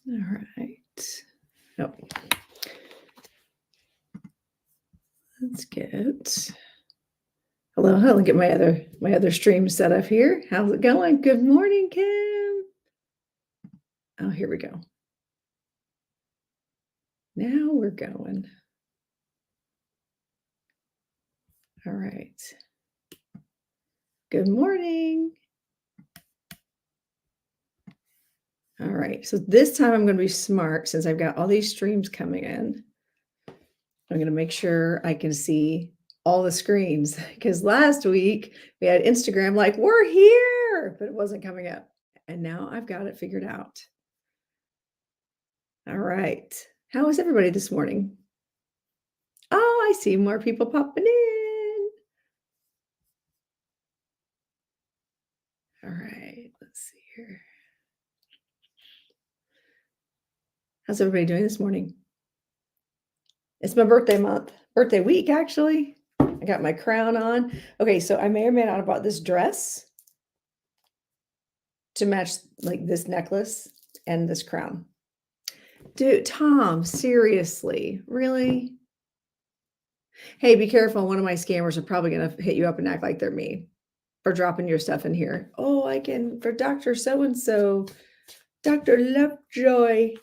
All right. Oh. Let's get hello. I'll get my other stream set up here. How's it going? Good morning, Kim. Oh, here we go. Now we're going. All right. Good morning. All right. So this time I'm going to be smart since I've got all these streams coming in. I'm going to make sure I can see all the screens because last week we had Instagram like, we're here, but it wasn't coming up. And now I've got it figured out. All right. How is everybody this morning? Oh, I see more people popping in. All right. Let's see here. How's everybody doing this morning? It's my birthday month, birthday week, actually. I got my crown on. Okay, so I may or may not have bought this dress to match like this necklace and this crown. Dude, Tom, seriously, really? Hey, be careful. One of my scammers are probably going to hit you up and act like they're me for dropping your stuff in here. Oh, I can, for Dr. So-and-so, Dr. Lovejoy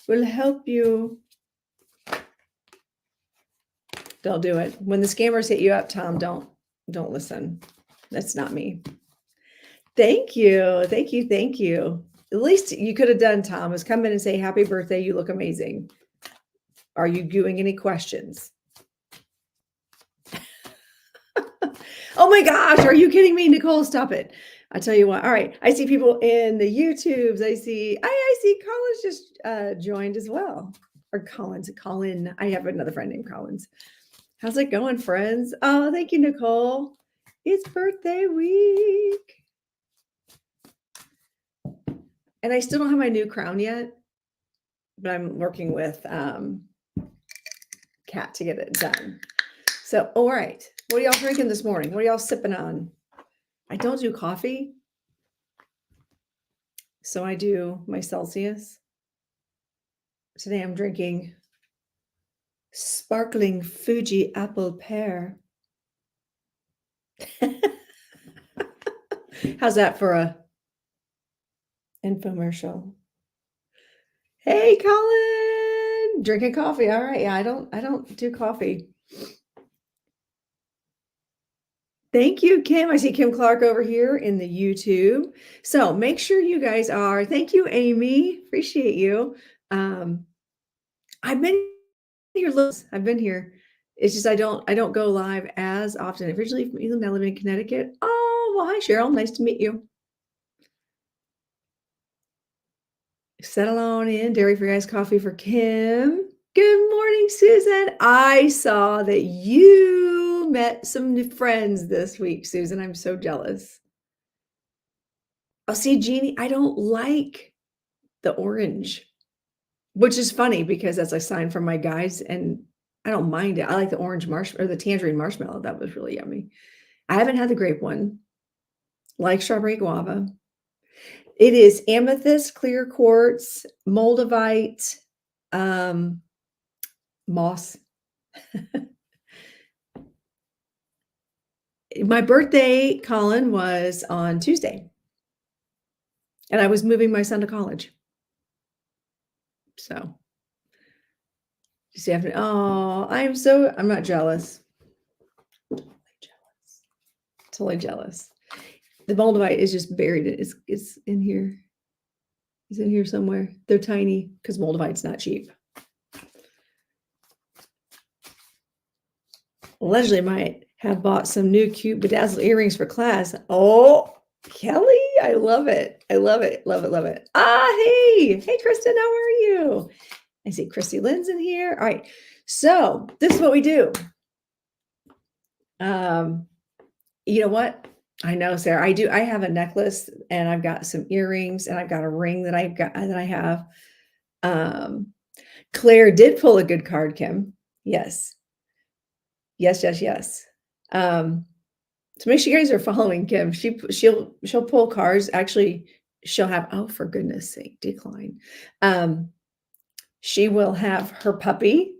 will help you. Don't do it. When the scammers hit you up, Tom, don't listen. That's not me. Thank you. Thank you. Thank you. At least you could have done, Tom, is come in and say, happy birthday. You look amazing. Are you doing any questions? Oh my gosh. Are you kidding me? Nicole, stop it. I tell you what. All right. I see people in the YouTubes. I see Collins just joined as well. Or Colin. I have another friend named Collins. How's it going, friends? Oh, thank you, Nicole. It's birthday week. And I still don't have my new crown yet, but I'm working with Kat to get it done. So, all right. What are y'all drinking this morning? What are y'all sipping on? I don't do coffee. So I do my Celsius. Today I'm drinking sparkling Fuji apple pear. How's that for a infomercial? Hey, Colin, drinking coffee. All right. Yeah, I don't do coffee. Thank you, Kim. I see Kim Clark over here in the YouTube. So make sure you guys are. Thank you, Amy. Appreciate you. I've been here. I've been here. It's just I don't go live as often. Originally from England, I live in Connecticut. Oh, well, hi, Cheryl. Nice to meet you. Settle on in. Dairy Free Iced Coffee for Kim. Good morning, Susan. I saw that you met some new friends this week, Susan. I'm so jealous. Oh, see, Jeannie, I don't like the orange, which is funny because that's a sign from my guys, and I don't mind it. I like the orange marshmallow or the tangerine marshmallow. That was really yummy. I haven't had the grape one. Like strawberry guava. It is amethyst, clear quartz, moldavite, moss. My birthday, Colin, was on Tuesday. And I was moving my son to college. So, you see, oh, I'm not jealous. Totally jealous. The moldavite is just buried. It's in here. It's in here somewhere. They're tiny because moldavite's not cheap. Leslie might have bought some new cute bedazzled earrings for class. Oh, Kelly, I love it. I love it. Love it. Love it. Hey, Kristen, how are you? I see Christy Lynn's in here. All right. So this is what we do. You know what? I know, Sarah. I have a necklace and I've got some earrings and I've got a ring that I have. Claire did pull a good card, Kim. Yes. Yes. So make sure you guys are following Kim. She'll pull cards. Actually, she'll have, oh, for goodness sake, decline. Um, she will have her puppy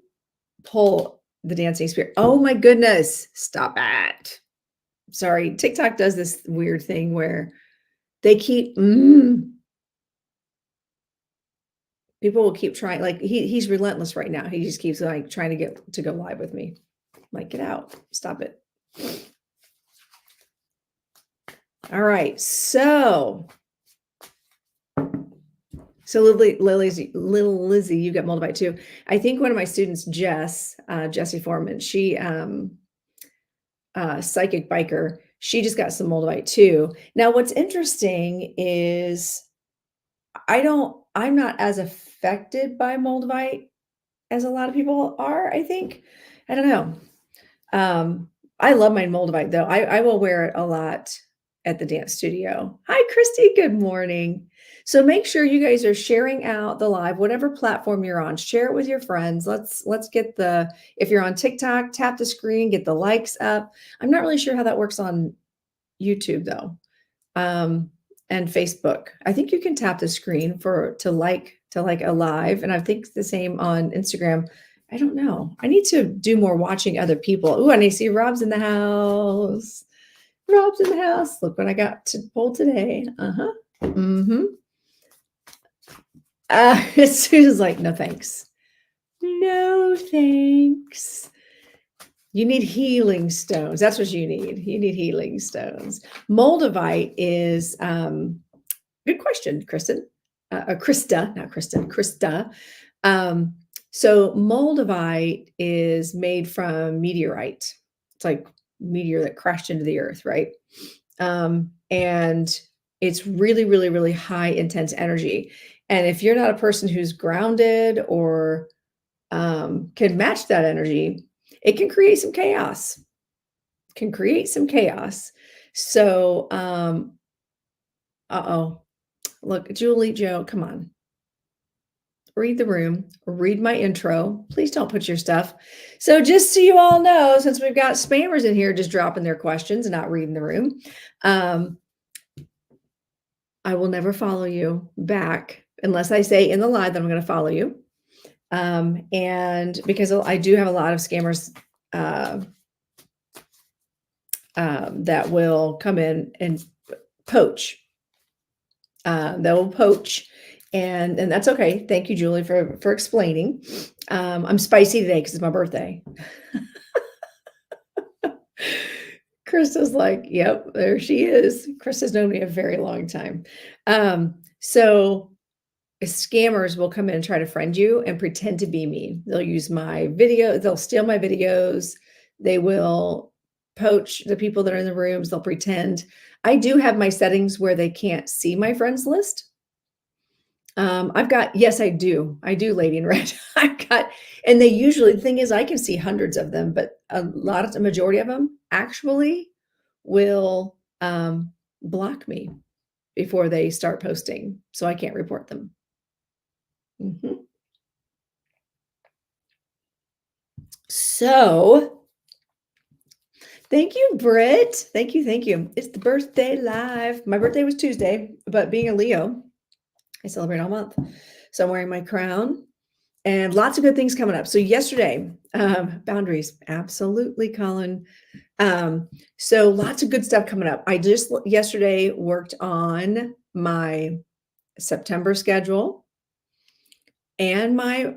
pull the dancing spirit. Oh my goodness. Stop it. Sorry. TikTok does this weird thing where they keep, people will keep trying. Like he's relentless right now. He just keeps like trying to get to go live with me. Like, get out. Stop it. All right. So little Lizzie, you get Moldavite too. I think one of my students, Jessie Foreman, she psychic biker, she just got some Moldavite too. Now, what's interesting is I'm not as affected by Moldavite as a lot of people are, I think. I don't know. I love my Moldavite though. I will wear it a lot at the dance studio. Hi, Christy. Good morning. So make sure you guys are sharing out the live, whatever platform you're on, share it with your friends. Let's get if you're on TikTok, tap the screen, get the likes up. I'm not really sure how that works on YouTube though. And Facebook. I think you can tap the screen to like a live. And I think the same on Instagram. I don't know. I need to do more watching other people. Ooh, and I see Rob's in the house. Rob's in the house. Look what I got to pull today. Uh-huh. Mm-hmm. Susan's like, no thanks. No thanks. You need healing stones. That's what you need. You need healing stones. Moldavite is good question, Kristen. Krista, not Kristen, Krista. So Moldavite is made from meteorite. It's like meteor that crashed into the earth, right? And it's really, really, really high intense energy. And if you're not a person who's grounded or can match that energy, it can create some chaos. So, look, Julie, Joe, come on. Read the room, read my intro. Please don't put your stuff. So just so you all know, since we've got spammers in here just dropping their questions and not reading the room, I will never follow you back unless I say in the live that I'm going to follow you. And because I do have a lot of scammers that will come in and poach. They will poach. And that's okay. Thank you, Julie, for explaining. I'm spicy today because it's my birthday. Krista's like, yep, there she is. Krista's known me a very long time. So scammers will come in and try to friend you and pretend to be me. They'll use my video. They'll steal my videos. They will poach the people that are in the rooms. They'll pretend. I do have my settings where they can't see my friends list. Yes, I do, Lady in Red. And the thing is, I can see hundreds of them, but the majority of them actually will block me before they start posting, so I can't report them. So, thank you, Britt. Thank you. It's the birthday live. My birthday was Tuesday, but being a Leo, I celebrate all month. So I'm wearing my crown and lots of good things coming up. So yesterday, boundaries, absolutely, Colin. So lots of good stuff coming up. I just yesterday worked on my September schedule and my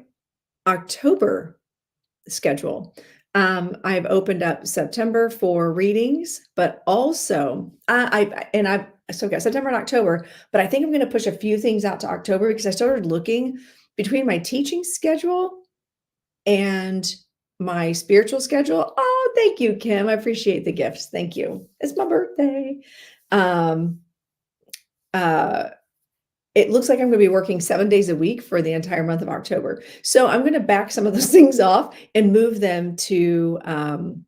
October schedule. I've opened up September for readings, but also I've got September and October, but I think I'm going to push a few things out to October because I started looking between my teaching schedule and my spiritual schedule. Oh, thank you, Kim. I appreciate the gifts. Thank you. It's my birthday. It looks like I'm going to be working 7 days a week for the entire month of October. So I'm going to back some of those things off and move them to, I'm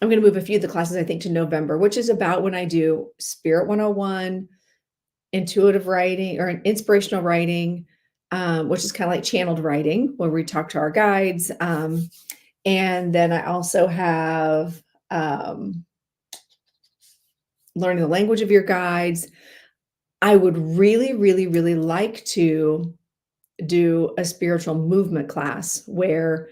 going to move a few of the classes, I think, to November, which is about when I do Spirit 101, intuitive writing or inspirational writing, which is kind of like channeled writing where we talk to our guides. And then I also have learning the language of your guides. I would really, really, really like to do a spiritual movement class where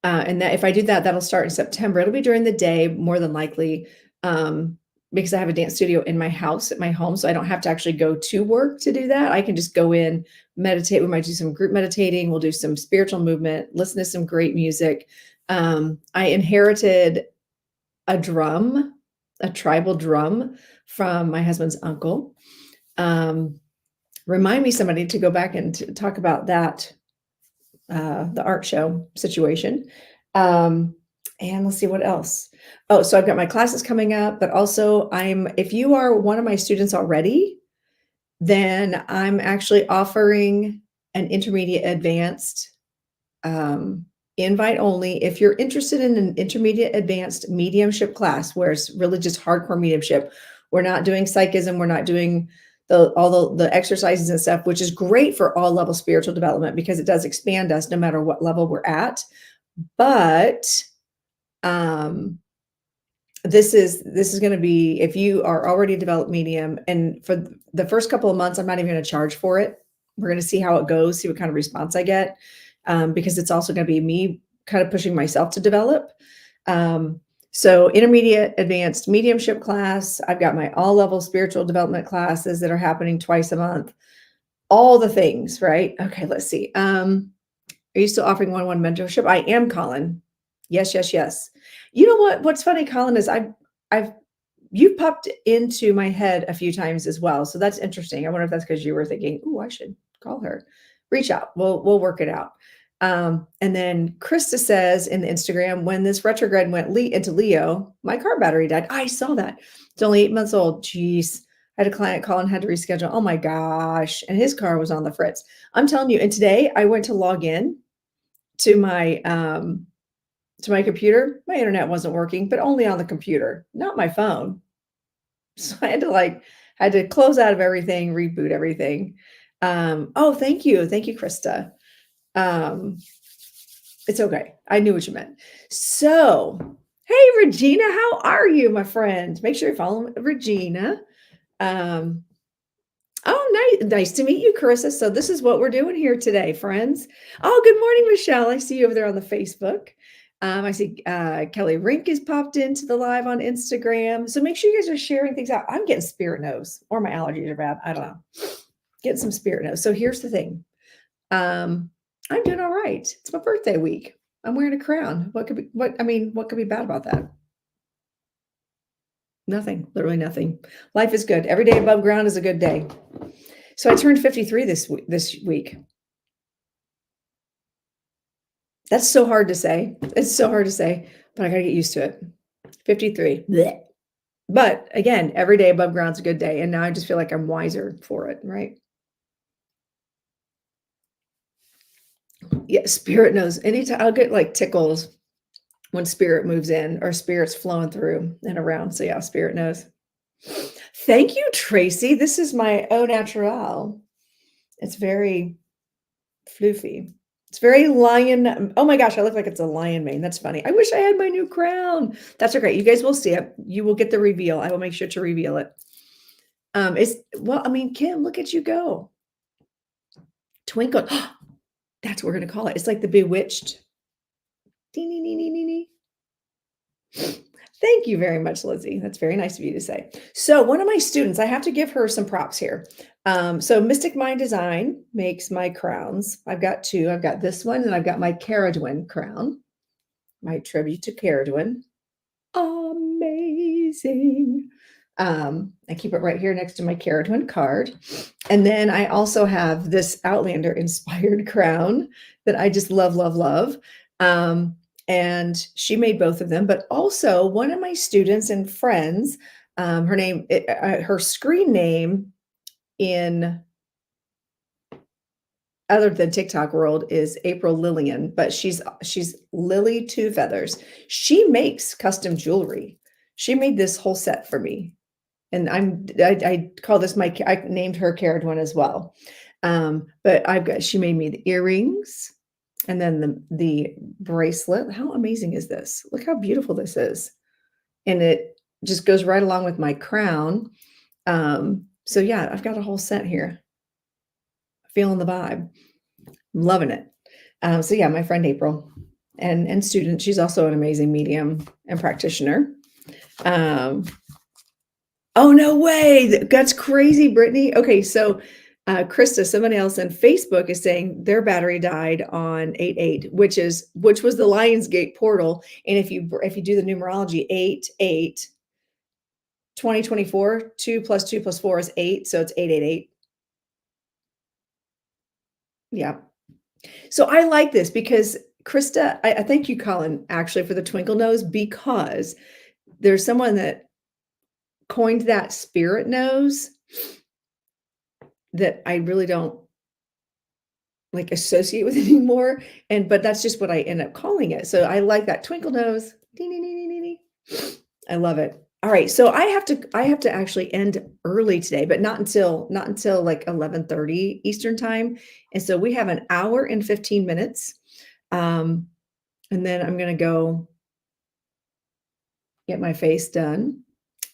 and that if I do that, that'll start in September. It'll be during the day, more than likely, um, because I have a dance studio in my house at my home, so I don't have to actually go to work to do that. I can just go in, meditate. We might do some group meditating. We'll do some spiritual movement, listen to some great music. I inherited a drum, a tribal drum from my husband's uncle. Um, Remind me somebody to go back and to talk about that the art show situation. Um, and let's see what else. Oh, so I've got my classes coming up, but also if you are one of my students already, then I'm actually offering an intermediate advanced invite only. If you're interested in an intermediate advanced mediumship class where it's really just hardcore mediumship, we're not doing psychism, we're not doing all the exercises and stuff, which is great for all level spiritual development because it does expand us no matter what level we're at. But um, this is going to be if you are already a developed medium, and for the first couple of months, I'm not even going to charge for it. We're going to see how it goes, see what kind of response I get, because it's also going to be me kind of pushing myself to develop. Um, so intermediate, advanced mediumship class. I've got my all level spiritual development classes that are happening twice a month. All the things, right? Okay, let's see. Are you still offering one-on-one mentorship? I am, Colin. Yes, yes, yes. You know what? What's funny, Colin, is I've you've popped into my head a few times as well. So that's interesting. I wonder if that's because you were thinking, oh, I should call her. Reach out. We'll work it out. And then Krista says in the Instagram, when this retrograde went into Leo, my car battery died. I saw that. It's only 8 months old. Jeez. I had a client call and had to reschedule. Oh my gosh. And his car was on the fritz. I'm telling you. And today I went to log in to my computer. My internet wasn't working, but only on the computer, not my phone. So I had to close out of everything, reboot everything. Oh, thank you. Thank you, Krista. Um, it's okay. I knew what you meant. So, hey, Regina, how are you, my friend? Make sure you follow Regina. Um, oh, nice to meet you, Carissa. So this is what we're doing here today, friends. Oh, good morning, Michelle. I see you over there on the Facebook. I see Kelly Rink has popped into the live on Instagram. So make sure you guys are sharing things out. I'm getting spirit nose, or my allergies are bad. I don't know. Getting some spirit nose. So here's the thing. I'm doing all right. It's my birthday week. I'm wearing a crown. What could be bad about that? Nothing, literally nothing. Life is good. Every day above ground is a good day. So I turned 53 this week. That's so hard to say. It's so hard to say, but I got to get used to it. 53. Blech. But again, every day above ground's a good day. And now I just feel like I'm wiser for it, right? Yeah, spirit knows. Anytime I'll get like tickles when spirit moves in or spirit's flowing through and around. So yeah, spirit knows. Thank you, Tracy. This is my au naturel. It's very floofy. It's very lion. Oh my gosh, I look like it's a lion mane. That's funny. I wish I had my new crown. That's okay. You guys will see it. You will get the reveal. I will make sure to reveal it. Kim, look at you go. Twinkle. That's what we're going to call it. It's like the bewitched. Thank you very much, Lizzie. That's very nice of you to say. So one of my students, I have to give her some props here. So Mystic Mind Design makes my crowns. I've got two. I've got this one, and I've got my Caradwin crown, my tribute to Caradwin. Amazing. I keep it right here next to my Caradwin card. And then I also have this Outlander inspired crown that I just love, love, love. And she made both of them, but also one of my students and friends, her screen name in other than TikTok world is April Lillian, but she's Lily Two Feathers. She makes custom jewelry. She made this whole set for me. And I call this I named her Caradwin as well. But she made me the earrings and then the bracelet. How amazing is this? Look how beautiful this is. And it just goes right along with my crown. So yeah, I've got a whole set here. Feeling the vibe. I'm loving it. So yeah, my friend April and student, she's also an amazing medium and practitioner. Um, oh no way. That's crazy, Brittany. Okay, so Krista, somebody else on Facebook is saying their battery died on 8/8, which was the Lionsgate portal. And if you do the numerology 8/8, 2024, 2 plus 2 plus 4 is 8, so it's 888. Yeah. So I like this because Krista, I thank you, Colin, actually, for the twinkle nose because there's someone that coined that spirit nose that I really don't like associate with anymore. But that's just what I end up calling it. So I like that twinkle nose. Ding, ding, ding, ding, ding, ding. I love it. All right. So I have to actually end early today, but not until like 11:30 Eastern time. And so we have an hour and 15 minutes. Um, and then I'm gonna go get my face done.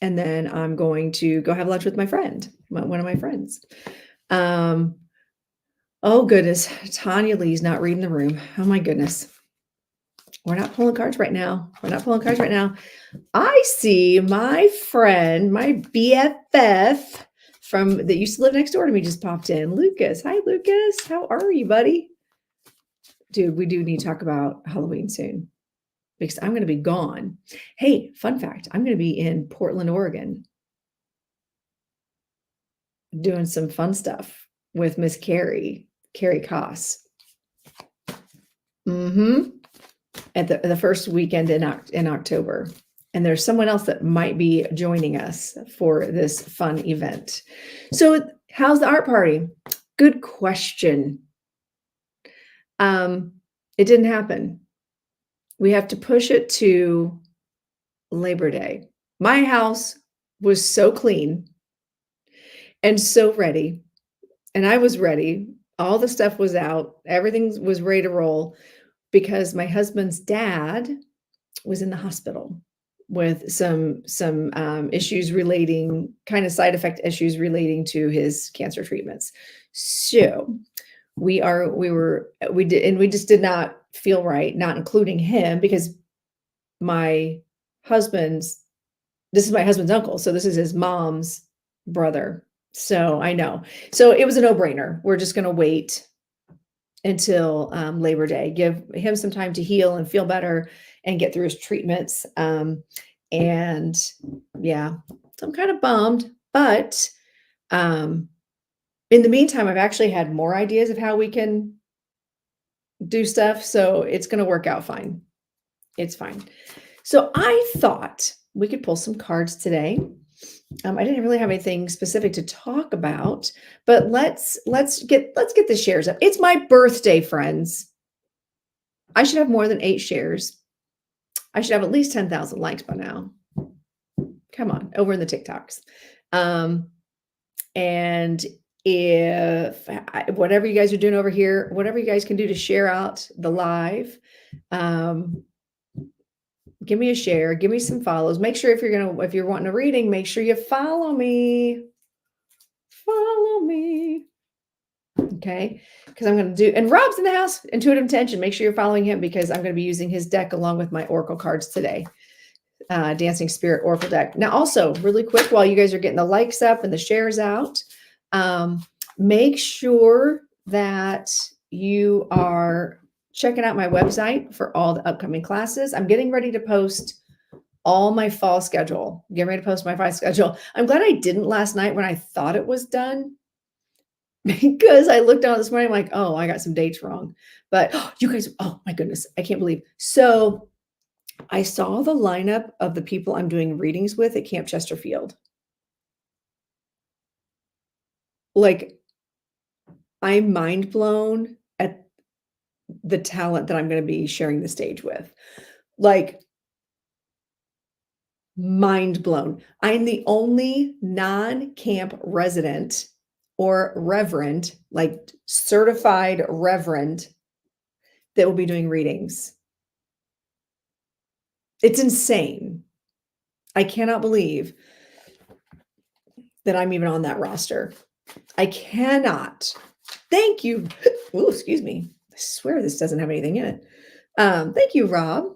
And then I'm going to go have lunch with my friend, one of my friends. Um, oh goodness, Tanya Lee's not reading the room. Oh my goodness. We're not pulling cards right now. We're not pulling cards right now. I see my friend, my BFF from that used to live next door to me just popped in. Lucas. Hi, Lucas. How are you, buddy? Dude, we do need to talk about Halloween soon because I'm going to be gone. Hey, fun fact, I'm going to be in Portland, Oregon doing some fun stuff with Miss Carrie Koss. Mm-hmm. At the first weekend in October. And there's someone else that might be joining us for this fun event. So how's the art party? Good question. It didn't happen. We have to push it to Labor Day. My house was so clean and so ready. And I was ready. All the stuff was out. Everything was ready to roll because my husband's dad was in the hospital with some issues relating, kind of side effect issues relating to his cancer treatments. So we just did not feel right, not including him because my husband's this is my husband's uncle, so this is his mom's brother. So I know. So it was a no-brainer. We're just going to wait until Labor Day, give him some time to heal and feel better and get through his treatments. And yeah, so I'm kind of bummed, but um, in the meantime, I've actually had more ideas of how we can do stuff. So it's going to work out fine. It's fine. So I thought we could pull some cards today. I didn't really have anything specific to talk about, but let's get the shares up. It's my birthday, friends. I should have more than 8 shares. I should have at least 10,000 likes by now. Come on, over in the TikToks. And if whatever you guys are doing over here, whatever you guys can do to share out the live, give me a share, give me some follows. Make sure if you're wanting a reading, make sure you follow me. Follow me. Okay. Because I'm going to do, and Rob's in the house, Intuitive Intention. Make sure you're following him because I'm going to be using his deck along with my Oracle cards today. Dancing Spirit Oracle deck. Now, also, really quick, while you guys are getting the likes up and the shares out, make sure that you are checking out my website for all the upcoming classes. I'm getting ready to post all my fall schedule. Getting ready to post my fall schedule. I'm glad I didn't last night when I thought it was done because I looked down this morning, I'm like, oh, I got some dates wrong. But you guys, oh my goodness, I can't believe. So I saw the lineup of the people I'm doing readings with at Camp Chesterfield. Like, I'm mind blown at the talent that I'm going to be sharing the stage with. Like, mind blown. I'm the only non-camp resident or reverend, like certified reverend, that will be doing readings. It's insane. I cannot believe that I'm even on that roster. I cannot. Thank you. Oh, excuse me. I swear this doesn't have anything in it. Thank you, Rob.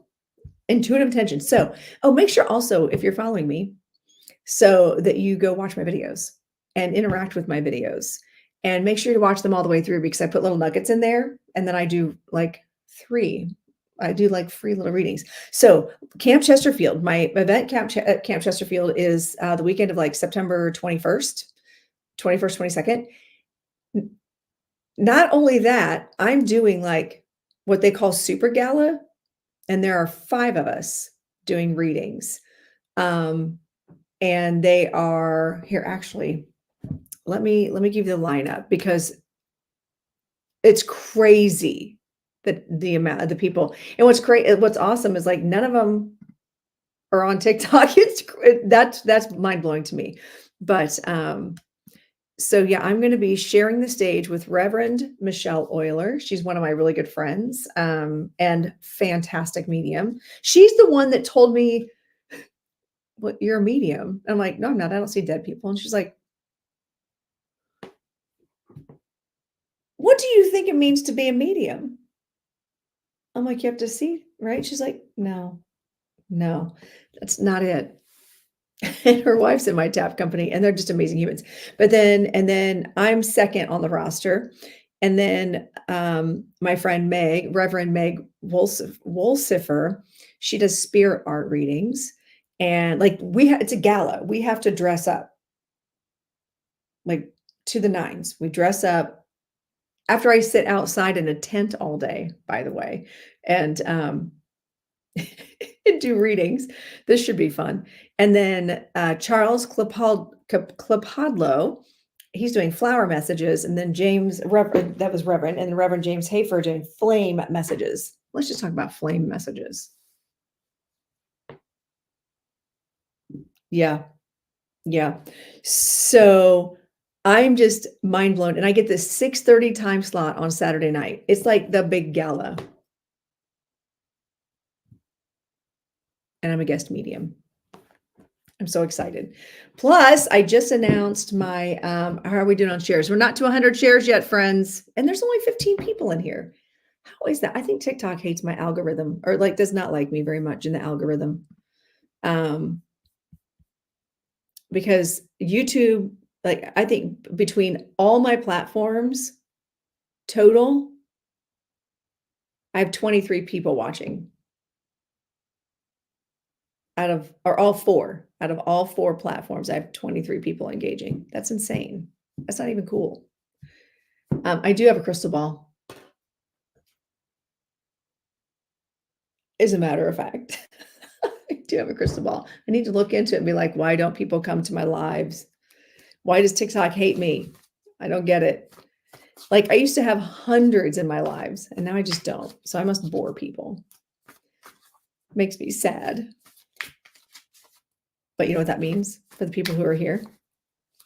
Intuitive attention. So, oh, make sure also if you're following me, so that you go watch my videos and interact with my videos, and make sure to watch them all the way through because I put little nuggets in there, and then I do like free little readings. So Camp Chesterfield, my event at Camp Chesterfield is the weekend of like September 21st, 22nd. Not only that, I'm doing like what they call super gala, and there are 5 of us doing readings. And they are here actually. Let me give you the lineup because it's crazy the amount of the people. And what's awesome is like none of them are on TikTok. That's mind blowing to me. But so yeah, I'm going to be sharing the stage with Reverend Michelle Euler. She's one of my really good friends and fantastic medium. She's the one that told me, "Well, you're a medium." I'm like, "No, I'm not. I don't see dead people." And she's like, "What do you think it means to be a medium?" I'm like, "You have to see, right?" She's like, "No, no, that's not it." And her wife's in my tap company, and they're just amazing humans. And then I'm second on the roster. And then my friend Meg, Reverend Meg Wolsifer, she does spirit art readings. And like it's a gala. We have to dress up like to the nines. We dress up after I sit outside in a tent all day, by the way, and and do readings. This should be fun. And then Charles Klapodlo, he's doing flower messages, and then that was Reverend, and Reverend James Hafer doing flame messages. Let's just talk about flame messages. Yeah, yeah. So I'm just mind blown, and I get this 6:30 time slot on Saturday night. It's like the big gala, and I'm a guest medium. I'm so excited. Plus, I just announced my how are we doing on shares? We're not to 100 shares yet, friends. And there's only 15 people in here. How is that? I think TikTok hates my algorithm or like does not like me very much in the algorithm. Um, because YouTube, like I think between all my platforms total, I have 23 people watching out of all 4 platforms, I have 23 people engaging. That's insane. That's not even cool. I do have a crystal ball, as a matter of fact. I do have a crystal ball. I need to look into it and be like, why don't people come to my lives? Why does TikTok hate me? I don't get it. Like I used to have hundreds in my lives and now I just don't. So I must bore people. Makes me sad. But you know what that means for the people who are here?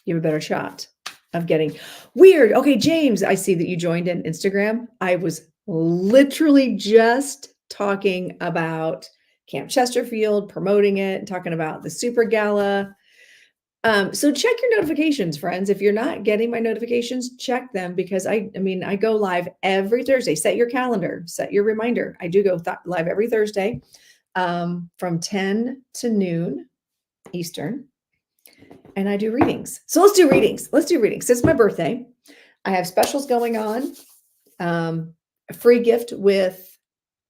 You have a better shot of getting weird. Okay, James, I see that you joined in Instagram. I was literally just talking about Camp Chesterfield, promoting it, talking about the Super Gala. So check your notifications, friends. If you're not getting my notifications, check them because I go live every Thursday. Set your calendar, set your reminder. I do go live every Thursday from 10 to noon Eastern. And I do readings. So let's do readings. It's my birthday. I have specials going on. A free gift with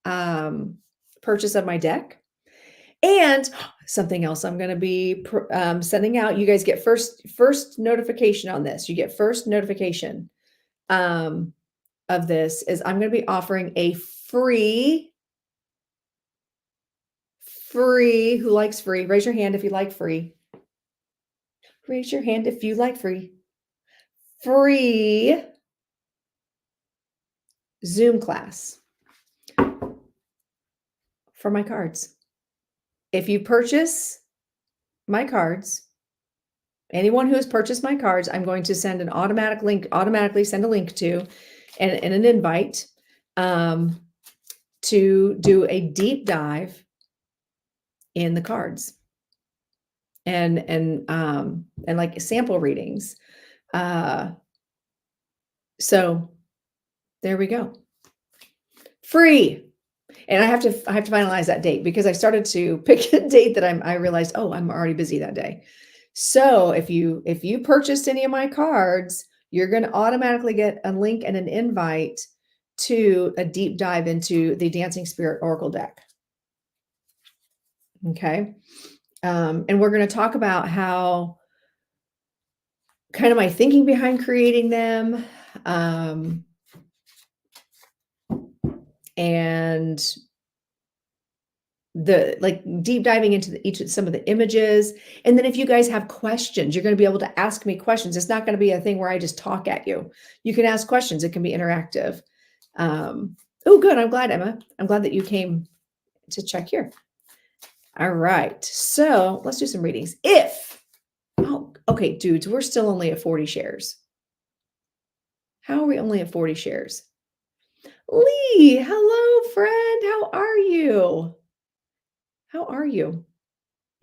purchase of my deck. And something else I'm going to be sending out. You guys get first notification on this. You get first notification of this is I'm going to be offering a free, who likes free? Raise your hand if you like free. Raise your hand if you like free. Free Zoom class for my cards. If you purchase my cards, anyone who has purchased my cards, I'm going to send an automatically send a link to and an invite to do a deep dive in the cards. and like sample readings. Uh, so there we go. Free. And I have to finalize that date because I started to pick a date that I realized, oh, I'm already busy that day. So if you purchased any of my cards, you're going to automatically get a link and an invite to a deep dive into the Dancing Spirit Oracle deck. Okay. And we're going to talk about how kind of my thinking behind creating them. And the like deep diving into some of the images. And then if you guys have questions, you're going to be able to ask me questions. It's not going to be a thing where I just talk at you. You can ask questions. It can be interactive. Oh, good. I'm glad, Emma. I'm glad that you came to check here. All right. So let's do some readings. Oh, okay, dudes, we're still only at 40 shares. How are we only at 40 shares? Lee, hello, friend. How are you? How are you?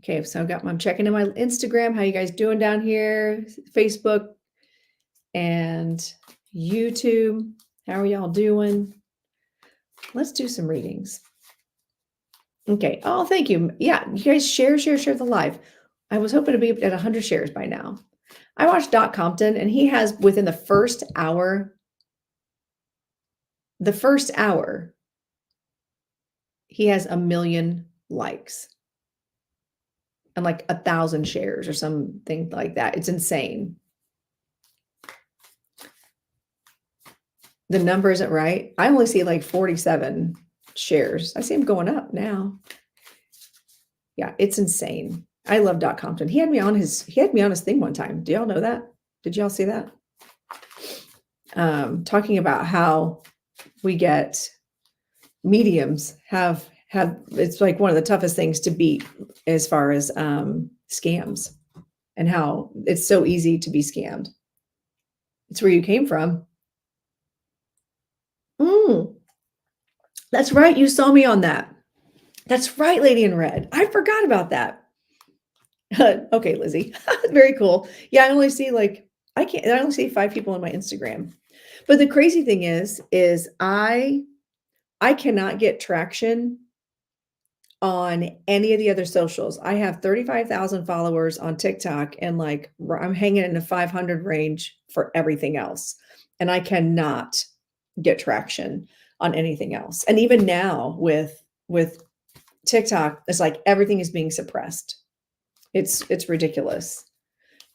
Okay, so I'm checking in my Instagram. How you guys doing down here? Facebook and YouTube. How are y'all doing? Let's do some readings. Okay. Oh, thank you. Yeah, you guys share the live. I was hoping to be at 100 shares by now. I watched Doc Compton, and he has within the first hour, he has 1 million likes and like 1,000 shares or something like that. It's insane. The number isn't right. I only see like 47 shares. I see him going up now. Yeah, it's insane. I love Doc Compton. He had me on his thing one time. Do y'all know that? Did y'all see that? Talking about how we get mediums have it's like one of the toughest things to beat as far as scams, and how it's so easy to be scammed. It's where you came from. That's right. You saw me on that. That's right, Lady in Red. I forgot about that. Okay, Lizzie. Very cool. Yeah, I only see I only see 5 people on my Instagram. But the crazy thing is I cannot get traction on any of the other socials. I have 35,000 followers on TikTok, and like I'm hanging in the 500 range for everything else. And I cannot get traction on anything else. And even now with TikTok, it's like everything is being suppressed. It's ridiculous.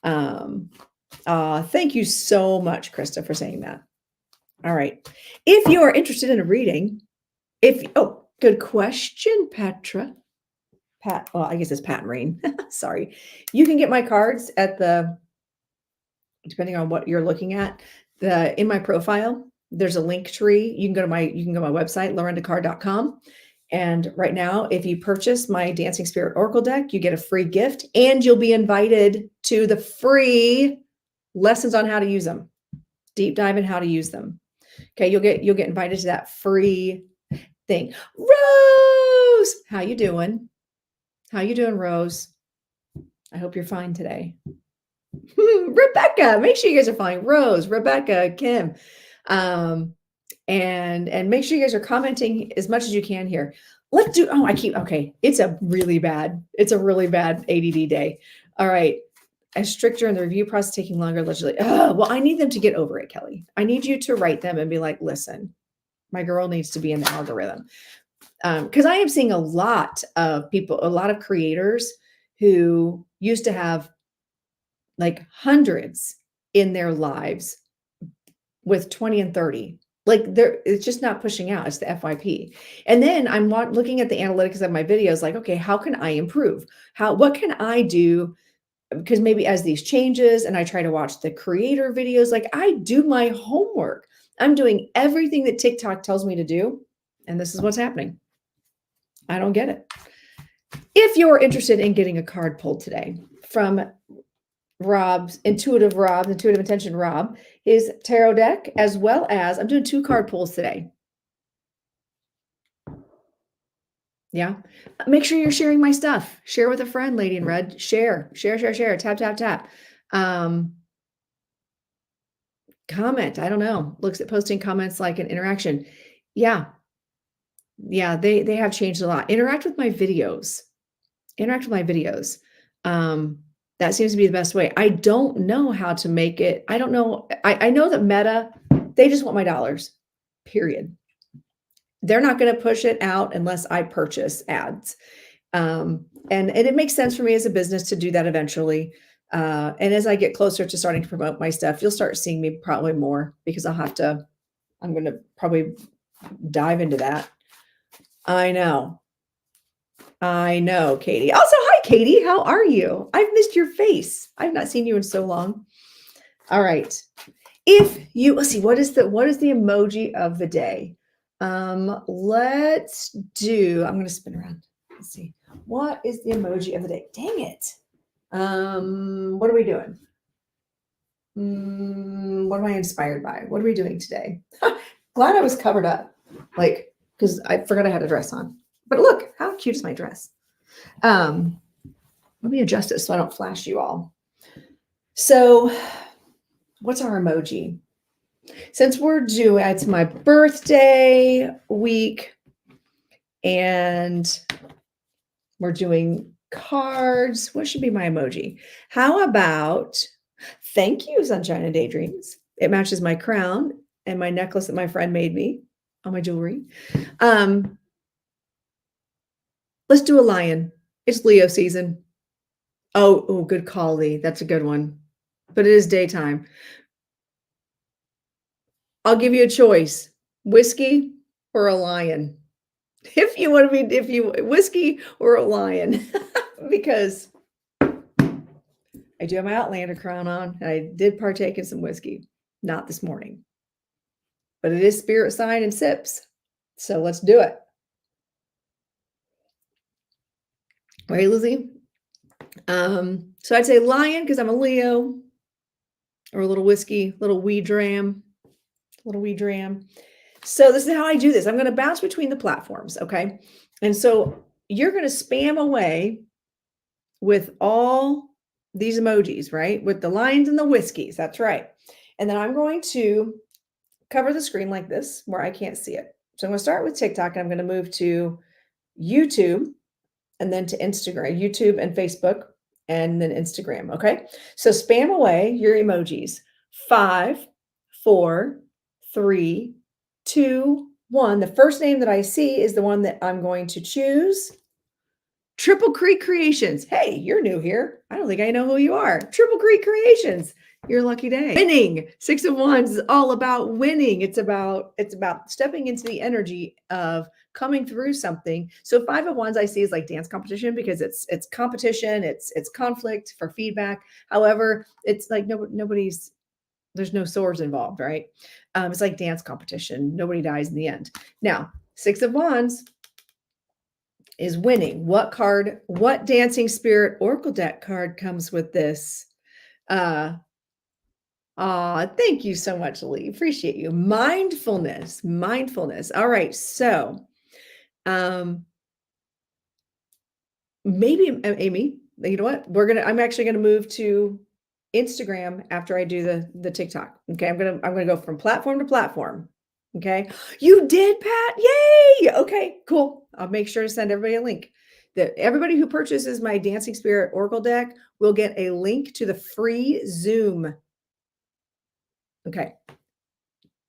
Thank you so much, Krista, for saying that. All right. If you are interested in a reading, good question, Petra. Well, I guess it's Pat Marine. Sorry. You can get my cards depending on what you're looking at, in my profile, there's a link tree. You can go to my website, lorendacard.com. And right now, if you purchase my Dancing Spirit Oracle deck, you get a free gift, and you'll be invited to the free lessons on how to use them. Deep dive in how to use them. Okay, you'll get invited to that free thing. Rose, how you doing? How you doing, Rose? I hope you're fine today. Rebecca, make sure you guys are fine. Rose, Rebecca, Kim, and make sure you guys are commenting as much as you can here. Let's do. Oh, okay. It's a really bad ADD day. All right. As stricter in the review process, taking longer, allegedly. Well, I need them to get over it, Kelly. I need you to write them and be like, listen, my girl needs to be in the algorithm. Because I am seeing a lot of people, a lot of creators who used to have like hundreds in their lives with 20 and 30. Like it's just not pushing out. It's the FYP. And then I'm looking at the analytics of my videos, like, okay, how can I improve? What can I do? Because maybe as these changes, and I try to watch the creator videos, like I do my homework. I'm doing everything that TikTok tells me to do. And this is what's happening. I don't get it. If you're interested in getting a card pulled today from Intuitive Intention Rob, his tarot deck, as well as I'm doing 2 card pulls today. Yeah. Make sure you're sharing my stuff. Share with a friend, Lady in Red. Share, share, share, share. Tap, tap, tap. Um, comment. I don't know. Looks at posting comments like an interaction. Yeah. Yeah. They have changed a lot. Interact with my videos. Interact with my videos. Um, that seems to be the best way. I don't know how to make it. I don't know. I know that Meta, they just want my dollars. Period. They're not going to push it out unless I purchase ads. And it makes sense for me as a business to do that eventually. And as I get closer to starting to promote my stuff, you'll start seeing me probably more because I'm going to probably dive into that. I know. I know, Katie. Also, hi, Katie. How are you? I've missed your face. I've not seen you in so long. All right. Let's see, what is the emoji of the day? Let's do, I'm gonna spin around. Let's see. What is the emoji of the day? Dang it. What are we doing? What am I inspired by? What are we doing today? Glad I was covered up. Like, because I forgot I had a dress on. But look, how cute is my dress? Um, Let me adjust it so I don't flash you all. So, what's our emoji? Since it's my birthday week and we're doing cards, what should be my emoji? How about thank you, Sunshine and Daydreams? It matches my crown and my necklace that my friend made me on my jewelry. Um, let's do a lion. It's Leo season. Oh, good call, Lee. That's a good one. But it is daytime. I'll give you a choice: whiskey or a lion. If you want to be, if you whiskey or a lion, because I do have my Outlander crown on, and I did partake in some whiskey, not this morning, but it is spirit sign and sips, so let's do it. Right, Lizzie? So I'd say lion because I'm a Leo, or a little whiskey, little wee dram, little wee dram. So this is how I do this. I'm going to bounce between the platforms, okay? And so you're going to spam away with all these emojis, right? With the lines and the whiskeys. That's right. And then I'm going to cover the screen like this where I can't see it. So I'm going to start with TikTok and I'm going to move to YouTube and then to Instagram, YouTube and Facebook, and then Instagram. Okay. So spam away your emojis. 5, 4, 3, 2, 1. The first name that I see is the one that I'm going to choose. Triple Creek Creations. Hey, you're new here. I don't think I know who you are. Triple Creek Creations. Your lucky day. Winning. 6 of Wands is all about winning. It's about stepping into the energy of coming through something. So 5 of Wands I see is like dance competition because it's competition, it's conflict for feedback. However, it's like nobody's there's no swords involved, right? It's like dance competition. Nobody dies in the end. Now, 6 of Wands is winning. What dancing spirit oracle deck card comes with this? Thank you so much, Lee. Appreciate you. Mindfulness, mindfulness. All right. So, um, maybe Amy, you know what? I'm actually gonna move to Instagram after I do the TikTok. Okay. I'm gonna go from platform to platform. Okay. You did, Pat. Yay. Okay, cool. I'll make sure to send everybody a link. That everybody who purchases my Dancing Spirit Oracle deck will get a link to the free Zoom. Okay.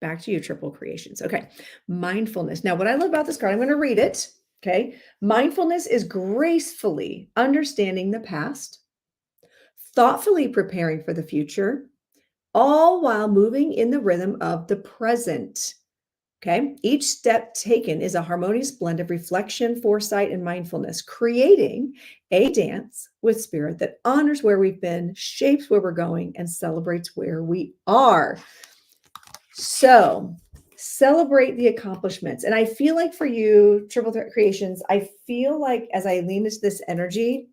Back to you, Triple Creations. Okay. Mindfulness. Now, what I love about this card, I'm going to read it. Okay. Mindfulness is gracefully understanding the past, thoughtfully preparing for the future, all while moving in the rhythm of the present. Okay. Each step taken is a harmonious blend of reflection, foresight, and mindfulness, creating a dance with spirit that honors where we've been, shapes where we're going, and celebrates where we are. So celebrate the accomplishments. And I feel like for you, Triple Threat Creations, I feel like as I lean into this energy,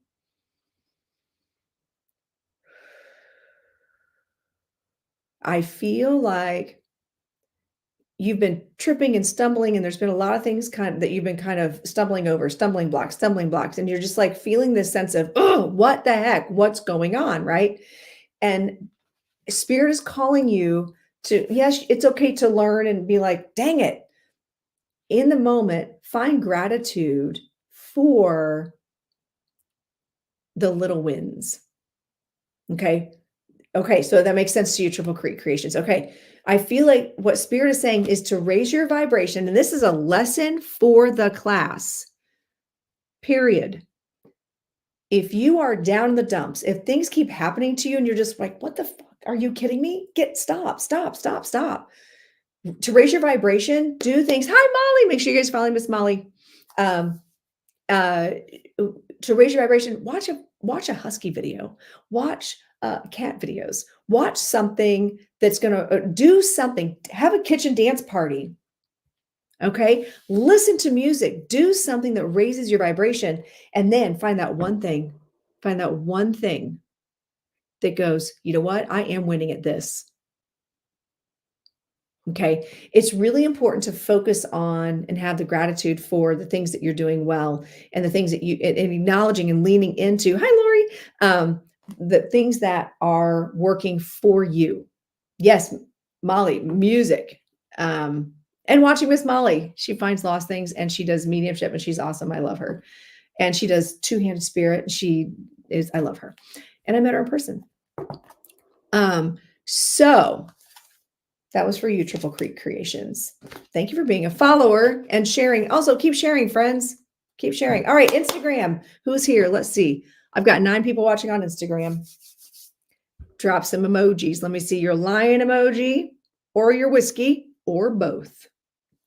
I feel like you've been tripping and stumbling, and there's been a lot of things that you've been kind of stumbling over, stumbling blocks, and you're just like feeling this sense of, oh, what the heck? What's going on? Right. And Spirit is calling you to, yes, it's okay to learn and be like, dang it. In the moment, find gratitude for the little wins. Okay. Okay. So that makes sense to you, Triple Creek Creations. Okay. I feel like what Spirit is saying is to raise your vibration. And this is a lesson for the class, period. If you are down in the dumps, if things keep happening to you and you're just like, what the fuck? Are you kidding me? Stop. To raise your vibration, do things. Hi, Molly. Make sure you guys follow Miss Molly. Um, uh, to raise your vibration, watch a husky video, watch cat videos, watch something that's going to do something, have a kitchen dance party. Okay. Listen to music, do something that raises your vibration, and then find that one thing that goes, you know what? I am winning at this. Okay. It's really important to focus on and have the gratitude for the things that you're doing well, and the things that and acknowledging and leaning into. Hi, Lori. The things that are working for you. Yes, Molly, music. And watching Miss Molly. She finds lost things and she does mediumship and she's awesome. I love her. And she does two-handed spirit. I love her. And I met her in person. So that was for you, Triple Creek Creations. Thank you for being a follower and sharing. Also, keep sharing, friends. Keep sharing. All right, Instagram. Who's here? Let's see. I've got 9 people watching on Instagram. Drop some emojis. Let me see your lion emoji or your whiskey or both.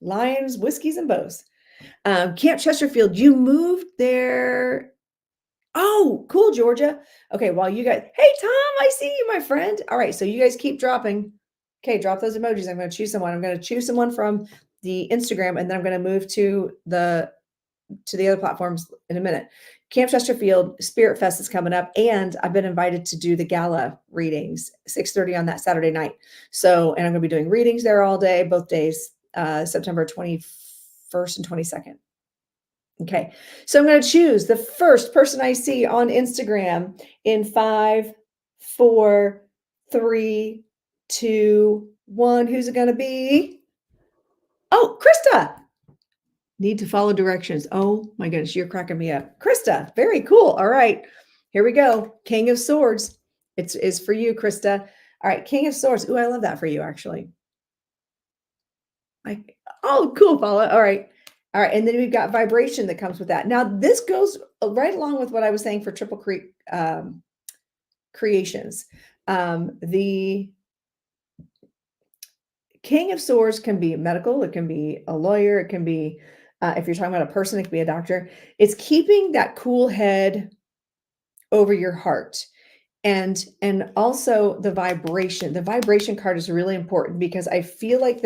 Lions, whiskeys, and both. Camp Chesterfield, you moved there. Oh, cool, Georgia. Okay, well, you guys, hey, Tom, I see you, my friend. All right, so you guys keep dropping. Okay, drop those emojis. I'm going to choose someone. I'm going to choose someone from the Instagram, and then I'm going to move to the other platforms in a minute. Camp Chesterfield Spirit Fest is coming up, and I've been invited to do the gala readings, 6:30 on that Saturday night. So, and I'm going to be doing readings there all day, both days, September 21st and 22nd. Okay, so I'm going to choose the first person I see on Instagram in 5, 4, 3, 2, 1. Who's it going to be? Oh, Krista. Need to follow directions. Oh my goodness, you're cracking me up. Krista, very cool. All right, here we go. King of Swords. It's for you, Krista. All right, King of Swords. Ooh, I love that for you, actually. Oh, cool, Paula. All right. All right. And then we've got vibration that comes with that. Now, this goes right along with what I was saying for Triple Creek Creations. The King of Swords can be medical. It can be a lawyer. It can be, if you're talking about a person, it can be a doctor. It's keeping that cool head over your heart. And also the vibration card is really important, because I feel like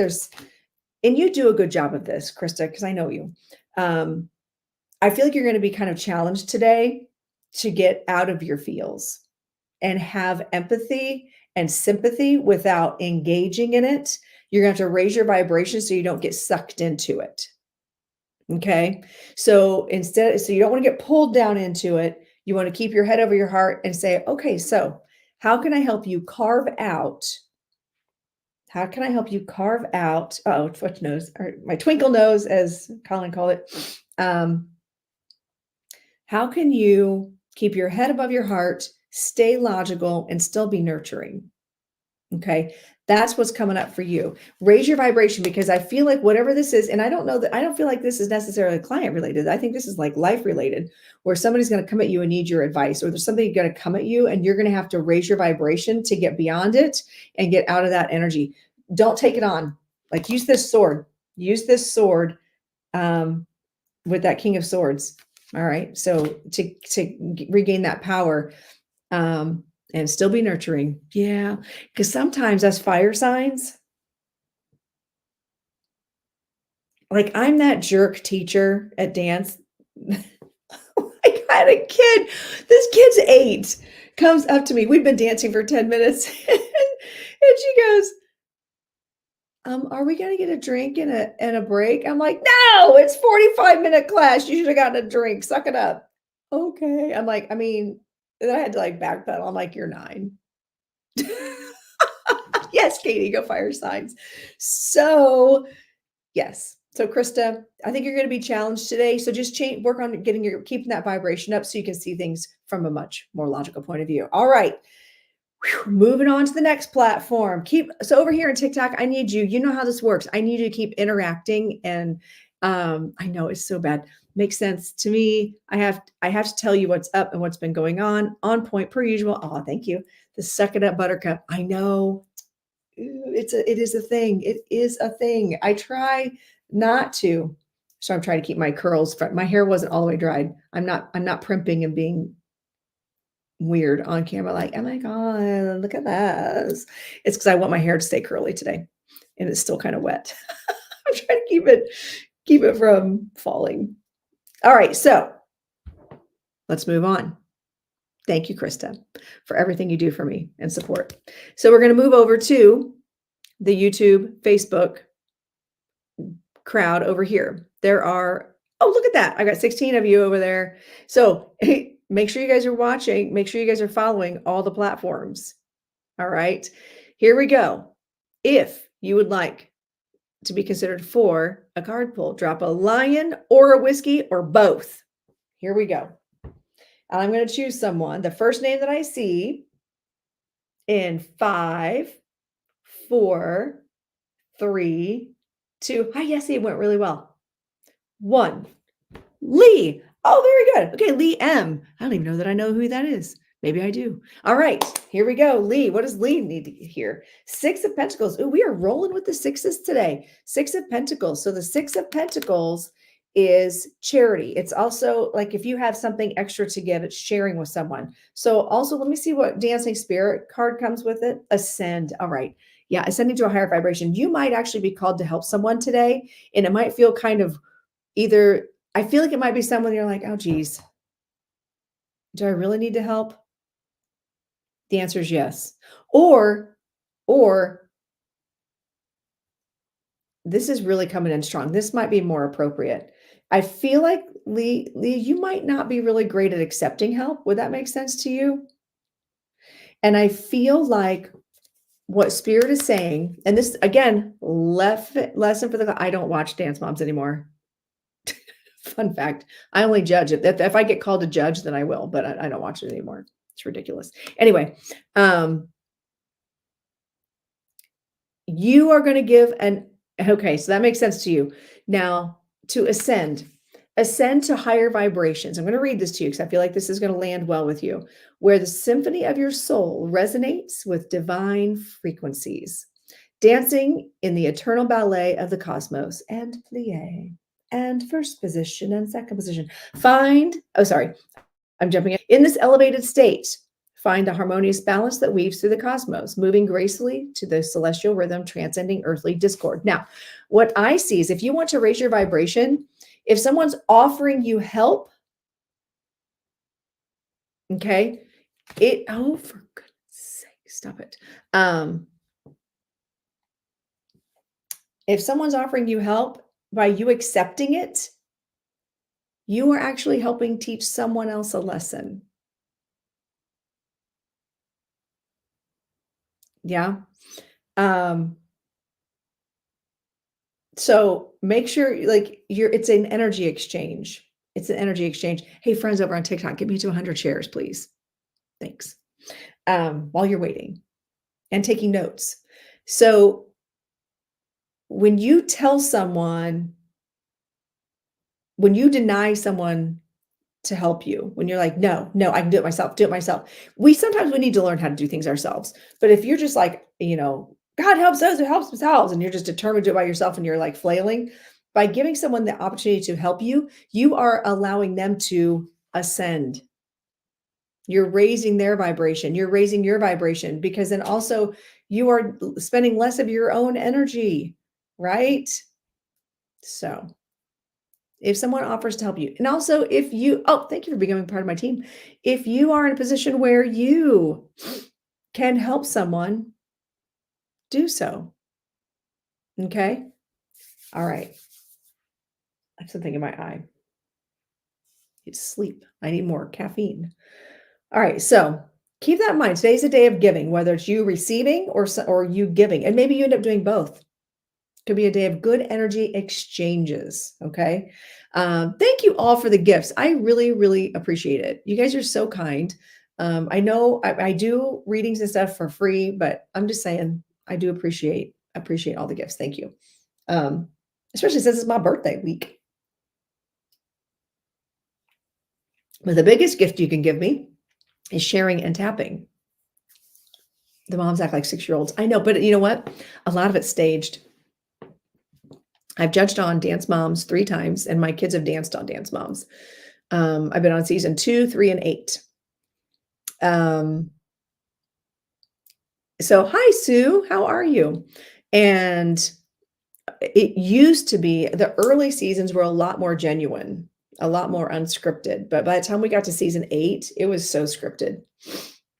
and you do a good job of this, Krista, because I know you. I feel like you're going to be kind of challenged today to get out of your feels and have empathy and sympathy without engaging in it. You're going to have to raise your vibration so you don't get sucked into it. Okay. So you don't want to get pulled down into it. You want to keep your head over your heart and say, okay, so how can I help you carve out? How can I help you carve out? Oh, foot nose, or my twinkle nose, as Colin called it. How can you keep your head above your heart, stay logical, and still be nurturing? Okay. That's what's coming up for you. Raise your vibration, because I feel like whatever this is, and I don't feel like this is necessarily client related. I think this is like life related, where somebody's going to come at you and need your advice, or there's somebody going to come at you and you're going to have to raise your vibration to get beyond it and get out of that energy. Don't take it on. Like, use this sword with that King of Swords. All right. So to regain that power, and still be nurturing. Yeah. Because sometimes as fire signs, like, I'm that jerk teacher at dance. I got a kid. This kid's 8, comes up to me. We've been dancing for 10 minutes. And she goes, Are we gonna get a drink and a break?" I'm like, "No, it's 45-minute class. You should have gotten a drink. Suck it up." "Okay." I'm like, I mean, then I had to, like, backpedal. I'm like, "You're 9." Yes, Katie, go fire signs. So, yes. So, Krista, I think you're gonna be challenged today. So just change work on getting your keeping that vibration up so you can see things from a much more logical point of view. All right. Whew, moving on to the next platform. Keep so over here in TikTok, I need you. You know how this works. I need you to keep interacting and I know it's so bad. Makes sense to me. I have to tell you what's up and what's been going on point per usual. Oh, thank you. The suck it up buttercup. I know. It is a thing. It is a thing. I try not to. So I'm trying to keep my curls front. My hair wasn't all the way dried. I'm not primping and being weird on camera, like, "Oh my god, look at this." It's because I want my hair to stay curly today, and it's still kinda wet. I'm trying to keep it from falling. Alright, so let's move on. Thank you, Krista, for everything you do for me and support. So we're gonna move over to the YouTube, Facebook crowd over here. There are oh, look at that. I got 16 of you over there. So, make sure you guys are watching, make sure you guys are following all the platforms. All right. Here we go. If you would like to be considered for a card pull, drop a lion or a whiskey or both. Here we go. And I'm going to choose someone. The first name that I see in 5, 4, 3, 2. Hi, yes, it went really well. 1. Lee. Oh, very good. Okay, Lee M. I don't even know that I know who that is. Maybe I do. All right, here we go. Lee, what does Lee need to hear? 6 of Pentacles. Oh, we are rolling with the sixes today. 6 of Pentacles. So the 6 of Pentacles is charity. It's also like if you have something extra to give, it's sharing with someone. So also, let me see what Dancing Spirit card comes with it. Ascend. All right. Yeah, ascending to a higher vibration. You might actually be called to help someone today, and it might feel kind of either I feel like it might be someone you're like, "Oh, geez, do I really need to help?" The answer is yes. Or this is really coming in strong. This might be more appropriate. I feel like Lee, you might not be really great at accepting help. Would that make sense to you? And I feel like what spirit is saying, and this again, left lesson for the I don't watch Dance Moms anymore. Fun fact. I only judge it. If I get called to judge, then I will, but I don't watch it anymore. It's ridiculous. Anyway, you are going to give an okay, so that makes sense to you. Now, to ascend to higher vibrations. I'm going to read this to you because I feel like this is going to land well with you. Where the symphony of your soul resonates with divine frequencies, dancing in the eternal ballet of the cosmos and plie and first position and second position. I'm jumping in this elevated state. Find the harmonious balance that weaves through the cosmos, moving gracefully to the celestial rhythm, transcending earthly discord. Now, what I see is if you want to raise your vibration, if someone's offering you help, okay, for goodness sake, stop it. If someone's offering you help by you accepting it, you are actually helping teach someone else a lesson. Yeah. Um, so make sure like it's an energy exchange. It's an energy exchange. Hey, friends over on TikTok, get me to 100 shares, please. Thanks. While you're waiting and taking notes. So when you tell someone, when you deny someone to help you, when you're like, no, no, I can do it myself. We need to learn how to do things ourselves. But if you're just like, God helps those who helps themselves, and you're just determined to do it by yourself and you're like flailing, by giving someone the opportunity to help you, you are allowing them to ascend. You're raising their vibration. You're raising your vibration because then also you are spending less of your own energy, right? So if someone offers to help you, and also if you, oh, thank you for becoming part of my team. If you are in a position where you can help someone, do so. Okay. All right. I have something in my eye. It's sleep. I need more caffeine. All right. So keep that in mind. Today's a day of giving, whether it's you receiving or you giving, and maybe you end up doing both. Could be a day of good energy exchanges. Okay. Thank you all for the gifts. I really, really appreciate it. You guys are so kind. I know I do readings and stuff for free, but I'm just saying I do appreciate all the gifts. Thank you. Um, Especially since it's my birthday week. But the biggest gift you can give me is sharing and tapping. The moms act like 6-year-olds. I know, but you know what? A lot of it's staged. I've judged on Dance Moms 3 times, and my kids have danced on Dance Moms. I've been on season 2, 3, and 8. Um, so hi, Sue, how are you? And it used to be the early seasons were a lot more genuine, a lot more unscripted. But by the time we got to season 8, it was so scripted.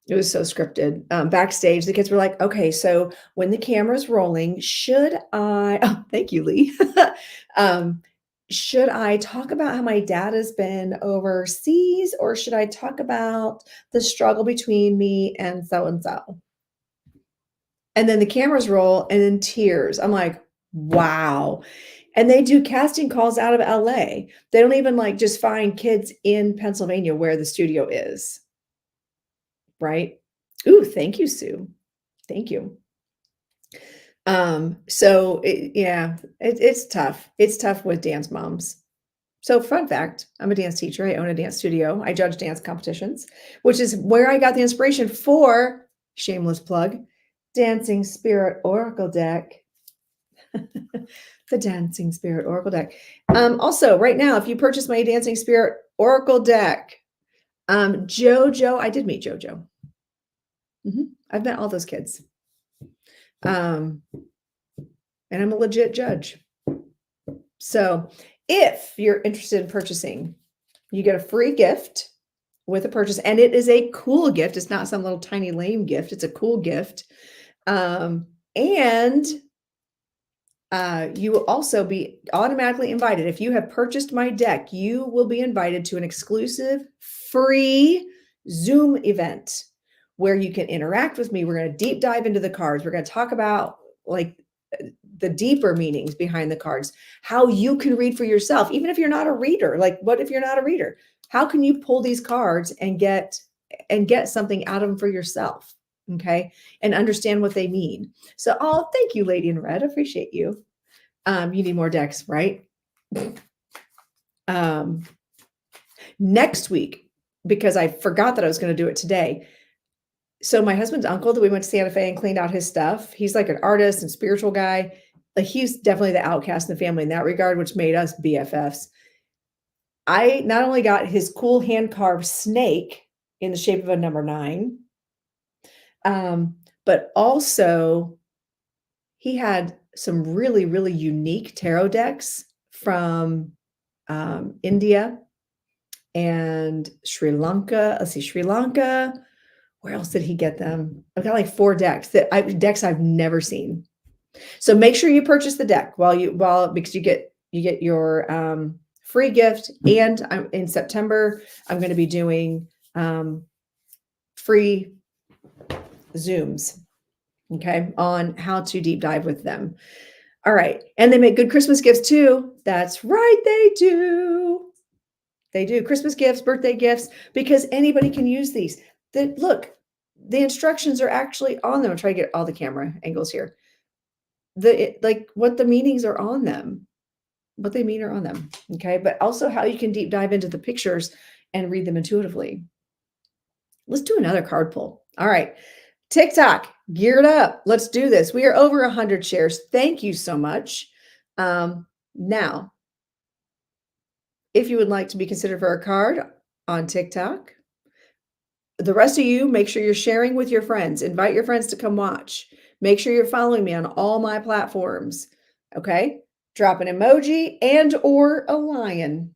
It was so scripted. Backstage, the kids were like, okay, so when the camera's rolling, should I, oh, thank you, Lee. um, should I talk about how my dad has been overseas, or should I talk about the struggle between me and so and so? And then the cameras roll and then tears. I'm like, wow. And they do casting calls out of LA. They don't even like just find kids in Pennsylvania where the studio is, right? Ooh, thank you, Sue. Thank you. It's tough. It's tough with dance moms. So fun fact, I'm a dance teacher. I own a dance studio. I judge dance competitions, which is where I got the inspiration for, shameless plug, Dancing Spirit Oracle deck. The Dancing Spirit Oracle deck. Also, right now, if you purchase my Dancing Spirit Oracle deck, JoJo, I did meet JoJo. I've met all those kids. And I'm a legit judge. So if you're interested in purchasing, you get a free gift with a purchase, and it is a cool gift. It's not some little tiny lame gift. It's a cool gift. And you will also be automatically invited. If you have purchased my deck, you will be invited to an exclusive free Zoom event where you can interact with me. We're going to deep dive into the cards. We're going to talk about like the deeper meanings behind the cards, how you can read for yourself, even if you're not a reader. Like, what if you're not a reader? How can you pull these cards and get something out of them for yourself? Okay. And understand what they mean. So, oh, thank you, Lady in Red. Appreciate you. You need more decks, right? Next week, because I forgot that I was going to do it today. So my husband's uncle that we went to Santa Fe and cleaned out his stuff, he's like an artist and spiritual guy. Like, he's definitely the outcast in the family in that regard, which made us BFFs. I not only got his cool hand carved snake in the shape of a number 9, but also he had some really, really unique tarot decks from India and Sri Lanka. Let's see, Sri Lanka. Where else did he get them? I've got like 4 decks decks I've never seen. So make sure you purchase the deck because you get your free gift. And in September, I'm going to be doing free Zooms, okay, on how to deep dive with them. All right. And they make good Christmas gifts too. That's right, they do. They do Christmas gifts, birthday gifts, because anybody can use these. Look, the instructions are actually on them. I'm trying to get all the camera angles here. Like what the meanings are on them, what they mean are on them. Okay. But also how you can deep dive into the pictures and read them intuitively. Let's do another card pull. All right. TikTok, geared up. Let's do this. We are over 100 shares. Thank you so much. Now, if you would like to be considered for a card on TikTok, the rest of you, make sure you're sharing with your friends. Invite your friends to come watch. Make sure you're following me on all my platforms. Okay? Drop an emoji and or a lion.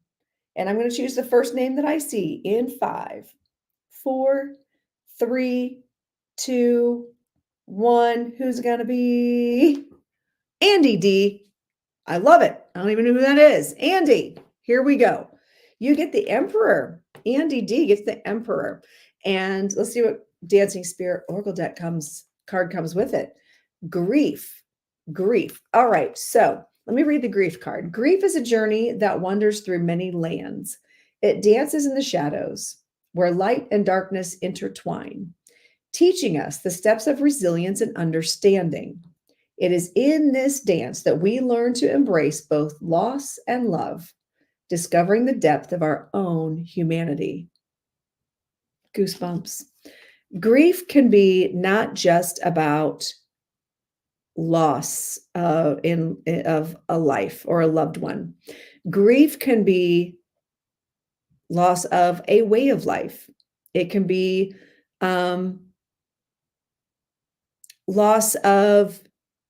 And I'm going to choose the first name that I see in 5, 4, 3, 2, 1. Who's it going to be? Andy D. I love it. I don't even know who that is. Andy, here we go. You get the Emperor. Andy D gets the Emperor. And let's see what Dancing Spirit Oracle deck card comes with it. Grief. Grief. All right. So let me read the grief card. Grief is a journey that wanders through many lands. It dances in the shadows where light and darkness intertwine, teaching us the steps of resilience and understanding. It is in this dance that we learn to embrace both loss and love, discovering the depth of our own humanity. Goosebumps. Grief can be not just about loss of a life or a loved one. Grief can be loss of a way of life. It can be loss of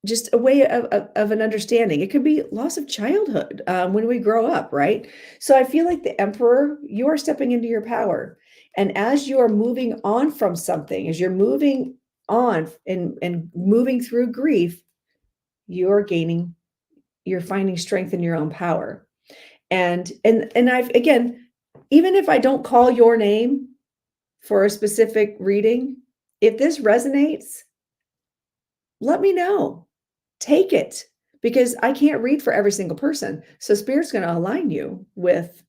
just a way of an understanding. It could be loss of childhood when we grow up, right? So I feel like the Emperor, you are stepping into your power. And as you are moving on from something, as you're moving on and moving through grief, you're finding strength in your own power. And I've, again, even if I don't call your name for a specific reading, if this resonates, let me know. Take it, because I can't read for every single person. So Spirit's going to align you with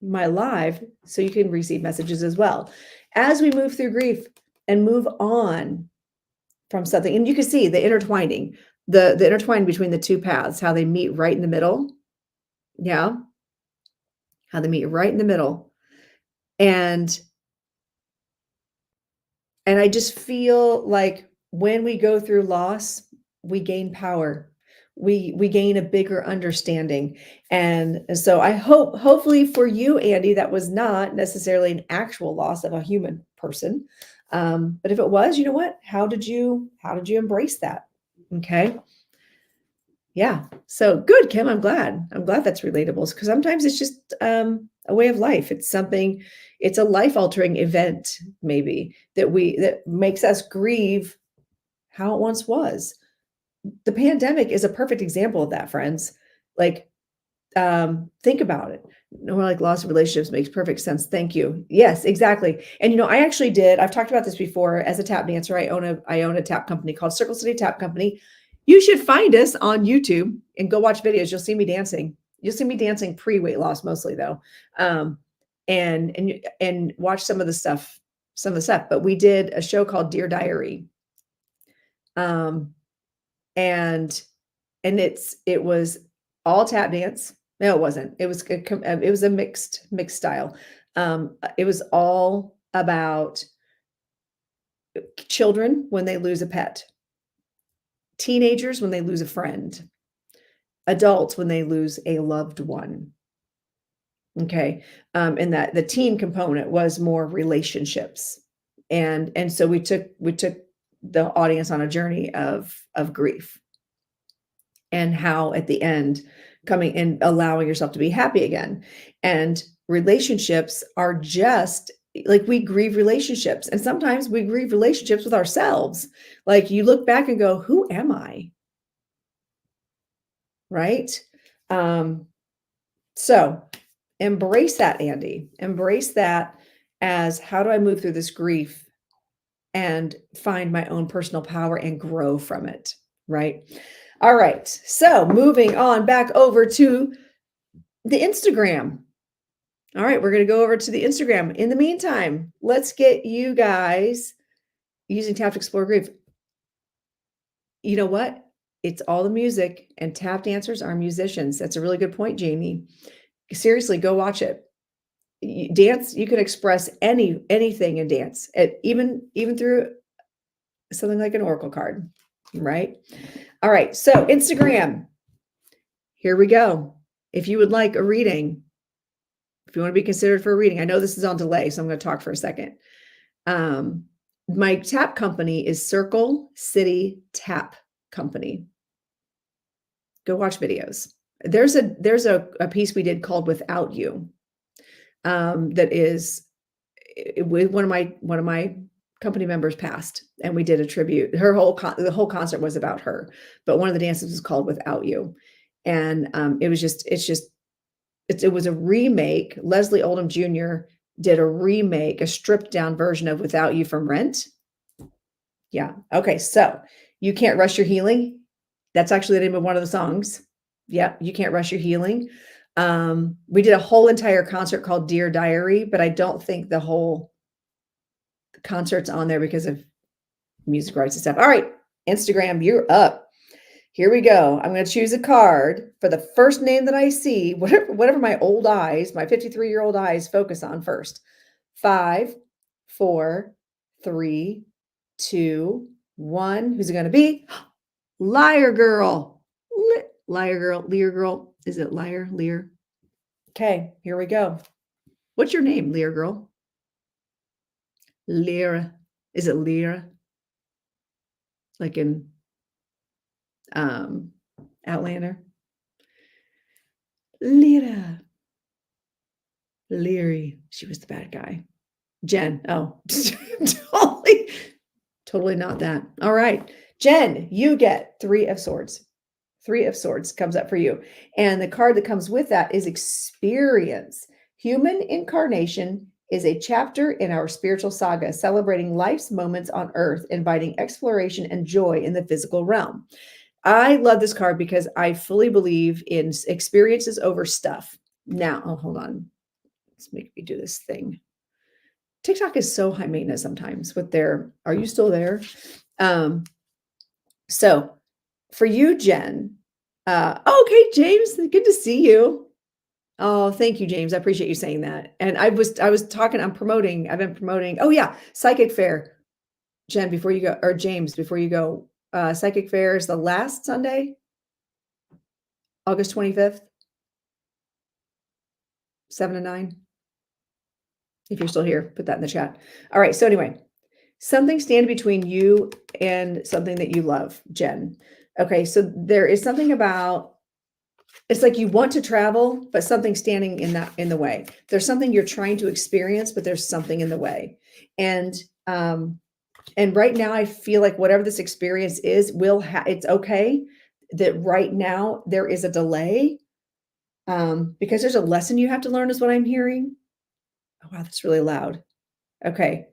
my live so you can receive messages as well. As we move through grief and move on from something, and you can see the intertwining, the intertwine between the two paths, how they meet right in the middle. Yeah. How they meet right in the middle. And I just feel like when we go through loss, we gain power. We gain a bigger understanding. And so I hopefully for you, Andy, that was not necessarily an actual loss of a human person. But if it was, you know what? How did you embrace that? Okay. Yeah. So good, Kim. I'm glad that's relatable, because sometimes it's just a way of life. It's a life altering event, maybe that makes us grieve how it once was. The pandemic is a perfect example of that, friends. Like, think about it. We're like, loss of relationships makes perfect sense. Thank you. Yes, exactly. And I've talked about this before. As a tap dancer, I own a tap company called Circle City Tap Company. You should find us on YouTube and go watch videos. You'll see me dancing. You'll see me dancing pre-weight loss, mostly though. And watch some of the stuff. But we did a show called Dear Diary. And it was all tap dance. No, it wasn't. It was a mixed style. It was all about children when they lose a pet, teenagers when they lose a friend, adults when they lose a loved one. Okay. And that the teen component was more relationships. And so we took the audience on a journey of grief, and how at the end coming and allowing yourself to be happy again. And relationships are just like, we grieve relationships, and sometimes we grieve relationships with ourselves. Like, you look back and go, who am I? Right? So embrace that, Andy. Embrace that as, how do I move through this grief and find my own personal power and grow from it? Right? All right. So moving on back over to the Instagram. All right. We're going to go over to the Instagram. In the meantime, let's get you guys using Tap to Explore Grief. You know what? It's all the music, and tap dancers are musicians. That's a really good point, Jamie. Seriously, go watch it. Dance, you can express anything in dance, even through something like an oracle card, right? All right, so Instagram, here we go. If you would like a reading, if you want to be considered for a reading, I know this is on delay, so I'm going to talk for a second. My tap company is Circle City Tap Company. Go watch videos. There's a piece we did called Without You, that is with one of my company members passed, and we did a tribute. Her whole the whole concert was about her, but one of the dances was called "Without You," and it was just it was a remake. Leslie Oldham Jr. did a remake, a stripped down version of "Without You" from Rent. Yeah. Okay. So You Can't Rush Your Healing. That's actually the name of one of the songs. Yeah. You Can't Rush Your Healing. We did a whole entire concert called Dear Diary, but I don't think the whole concert's on there because of music rights and stuff. All right. Instagram, you're up. Here we go. I'm going to choose a card for the first name that I see, whatever my old eyes, my 53-year-old eyes focus on first. 5, 4, 3, 2, 1. Who's it going to be? Liar girl. Liar girl. Lear girl. Is it liar? Lear? Okay, here we go. What's your name, Lear girl? Lyra. Is it Lyra? Like in Outlander? Lyra. Leary. She was the bad guy. Jen. Oh, totally not that. All right. Jen, you get 3 of Swords. 3 of Swords comes up for you. And the card that comes with that is Experience. Human incarnation is a chapter in our spiritual saga, celebrating life's moments on earth, inviting exploration and joy in the physical realm. I love this card because I fully believe in experiences over stuff. Now, oh, hold on. Let's make me do this thing. TikTok is so high maintenance sometimes with their, are you still there? So for you, Jen, okay, James, good to see you. Oh, thank you, James. I appreciate you saying that. And I was talking, I've been promoting, oh yeah, Psychic Fair. Jen, before you go, or James, before you go, Psychic Fair is the last Sunday, August 25th, 7 to 9. If you're still here, put that in the chat. All right. So anyway, something standing between you and something that you love, Jen. Okay. So there is something about, it's like you want to travel, but something's standing in the way. There's something you're trying to experience, but there's something in the way. And right now I feel like whatever this experience is, it's okay that right now there is a delay, because there's a lesson you have to learn is what I'm hearing. Oh, wow. That's really loud. Okay.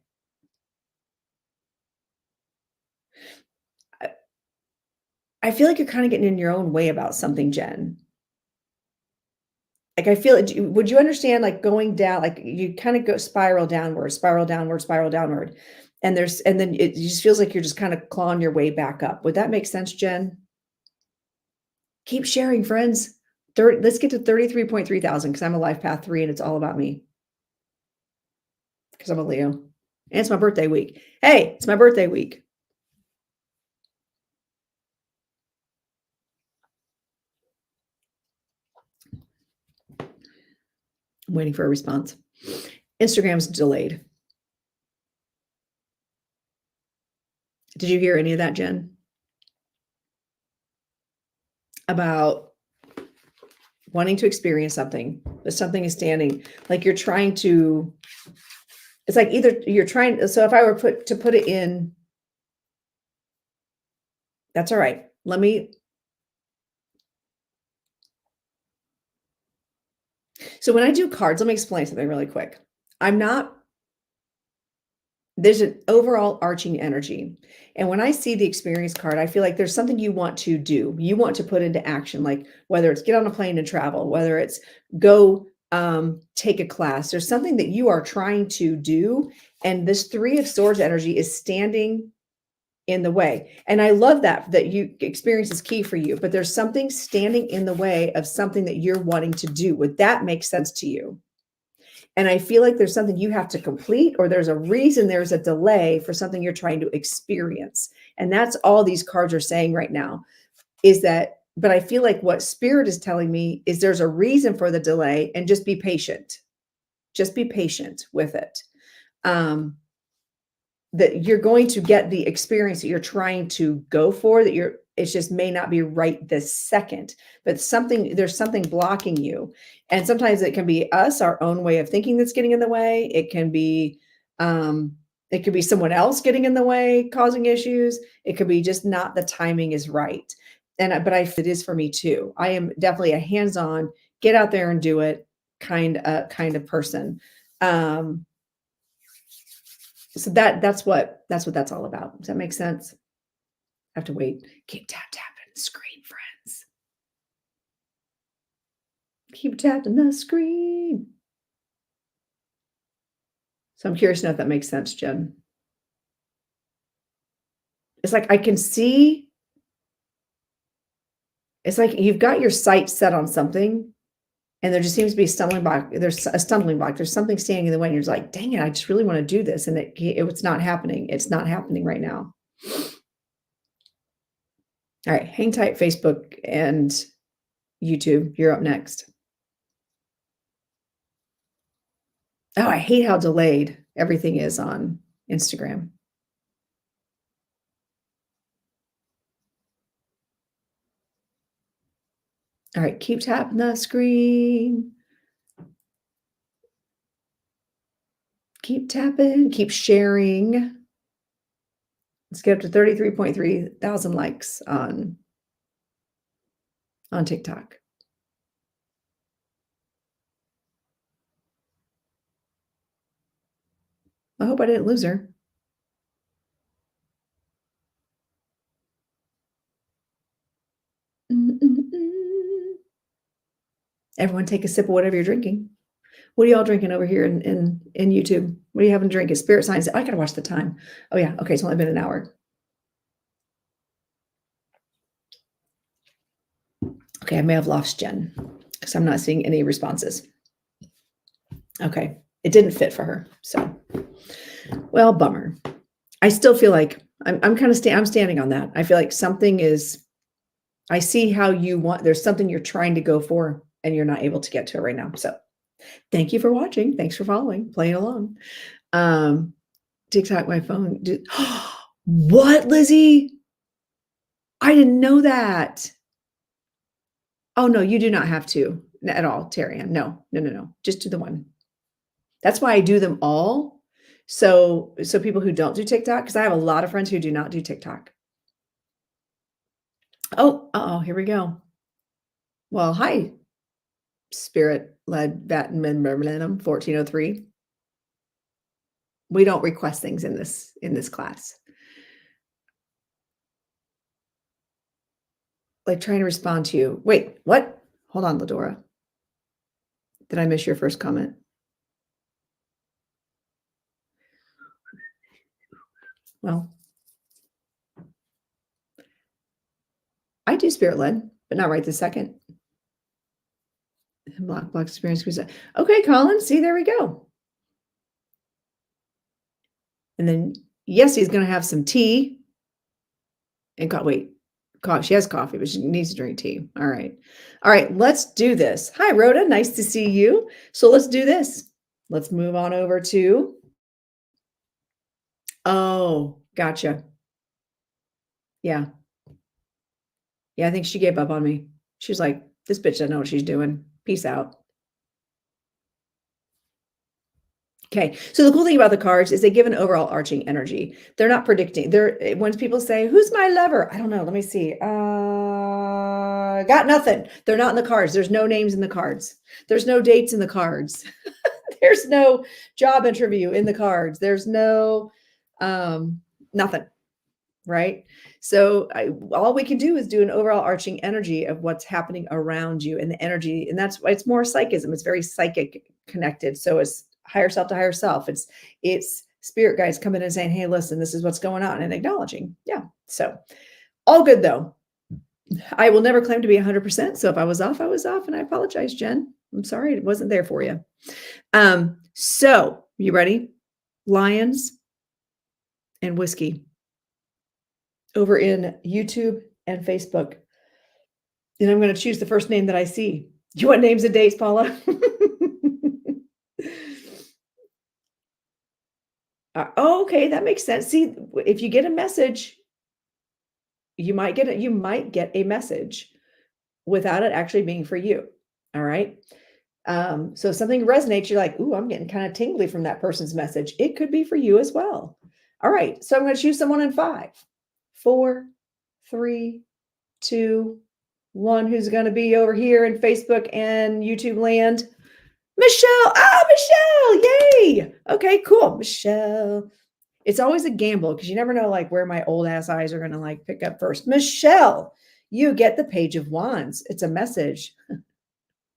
I feel like you're kind of getting in your own way about something, Jen. Like, I feel it. Would you understand, like, going down, like you kind of go spiral downward, spiral downward, spiral downward. And then it just feels like you're just kind of clawing your way back up. Would that make sense, Jen? Keep sharing, friends. Let's get to 33.3 thousand because I'm a life path 3 and it's all about me. Because I'm a Leo. And it's my birthday week. Hey, it's my birthday week. I'm waiting for a response. Instagram's delayed. Did you hear any of that, Jen? About wanting to experience something, but something is standing, like you're trying to, it's like either you're trying, so if I were to put it in, that's all right. So when I do cards, let me explain something really quick. There's an overall arching energy. And when I see the experience card, I feel like there's something you want to do. You want to put into action, like whether it's get on a plane and travel, whether it's go take a class. There's something that you are trying to do. And this 3 of Swords energy is standing in the way. And I love that you experience is key for you, but there's something standing in the way of something that you're wanting to do. Would that make sense to you? And I feel like there's something you have to complete, or there's a reason there's a delay for something you're trying to experience. And that's all these cards are saying right now is that, but I feel like what Spirit is telling me is there's a reason for the delay, and just be patient. Just be patient with it. That you're going to get the experience that you're trying to go for, it just may not be right this second, but there's something blocking you. And sometimes it can be us, our own way of thinking that's getting in the way. It can be It could be someone else getting in the way, causing issues. It could be just not the timing is right. But it is for me too. I am definitely a hands-on, get out there and do it kind of person. Um, so that's what that's all about. Does that make sense? I have to wait. Keep tapping the screen, friends. Keep tapping the screen. So I'm curious to know if that makes sense, Jen. It's like I can see, it's like you've got your sight set on something, and there just seems to be a stumbling block. There's a stumbling block. There's something standing in the way, and you're just like, dang it, I just really want to do this. And it's not happening. It's not happening right now. All right, hang tight, Facebook and YouTube. You're up next. Oh, I hate how delayed everything is on Instagram. All right, keep tapping the screen. Keep tapping, keep sharing. Let's get up to 33.3 thousand likes on TikTok. I hope I didn't lose her. Everyone take a sip of whatever you're drinking. What are y'all drinking over here in YouTube? What are you having to drink? Is Spirit Signs? I gotta watch the time. Oh yeah, okay, it's only been an hour. Okay, I may have lost Jen because I'm not seeing any responses. Okay, it didn't fit for her. So, well, bummer. I still feel like I'm kind of I'm standing on that. I feel like something is. I see how you want. There's something you're trying to go for, and you're not able to get to it right now. So, thank you for watching. Thanks for following, playing along. TikTok, my phone. What, Lizzie? I didn't know that. Oh no, you do not have to at all, Terry. No. Just do the one. That's why I do them all. So people who don't do TikTok, because I have a lot of friends who do not do TikTok. Oh, here we go. Well, hi, spirit-led Batman 1403. We don't request things in this class. Like trying to respond to you. Wait, what? Hold on, Ladora. Did I miss your first comment? Well, I do spirit-led, but not right this second. Block experience. Okay, Colin. See, there we go. And then, yes, he's going to have some tea. And she has coffee, but she needs to drink tea. All right. Let's do this. Hi, Rhoda. Nice to see you. So let's do this. Let's move on over to. Oh, gotcha. Yeah. Yeah, I think she gave up on me. She was like, this bitch doesn't know what she's doing. Peace out. Okay. So the cool thing about the cards is they give an overall arching energy. They're not predicting. When people say, who's my lover? I don't know. Let me see. Got nothing. They're not in the cards. There's no names in the cards. There's no dates in the cards. There's no job interview in the cards. There's no nothing. Right. So all we can do is do an overall arching energy of what's happening around you and the energy. And that's why it's more psychism. It's very psychic connected. So it's higher self to higher self. It's spirit guides coming in and saying, hey, listen, this is what's going on, and acknowledging. Yeah. So all good though. I will never claim to be 100%. So if I was off, I was off, and I apologize, Jen. I'm sorry it wasn't there for you. So you ready? Lions and whiskey over in YouTube and Facebook. And I'm going to choose the first name that I see. You want names and dates, Paula? Okay, that makes sense. See, if you get a message, you might get a message without it actually being for you. All right. So if something resonates, you're like, ooh, I'm getting kind of tingly from that person's message. It could be for you as well. All right. So I'm going to choose someone in 5, 4, 3, 2, 1. Who's going to be over here in Facebook and YouTube land? Michelle. Ah, Michelle. Yay. Okay, cool. Michelle. It's always a gamble because you never know like where my old ass eyes are going to like pick up first. Michelle, you get the Page of Wands. It's a message,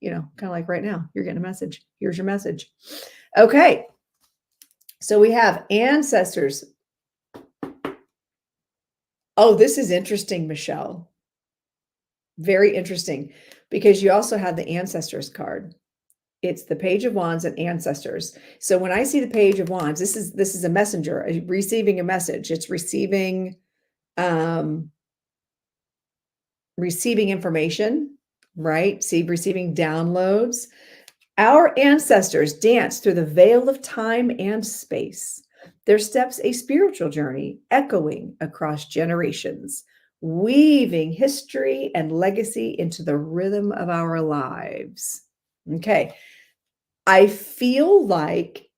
kind of like right now. You're getting a message. Here's your message. Okay. So we have ancestors. Oh, this is interesting, Michelle. Very interesting because you also have the ancestors card. It's the Page of Wands and ancestors. So when I see the Page of Wands, this is a messenger receiving a message. It's receiving information, right? See, receiving downloads. Our ancestors danced through the veil of time and space. Their steps a spiritual journey echoing across generations, weaving history and legacy into the rhythm of our lives. Okay. I feel like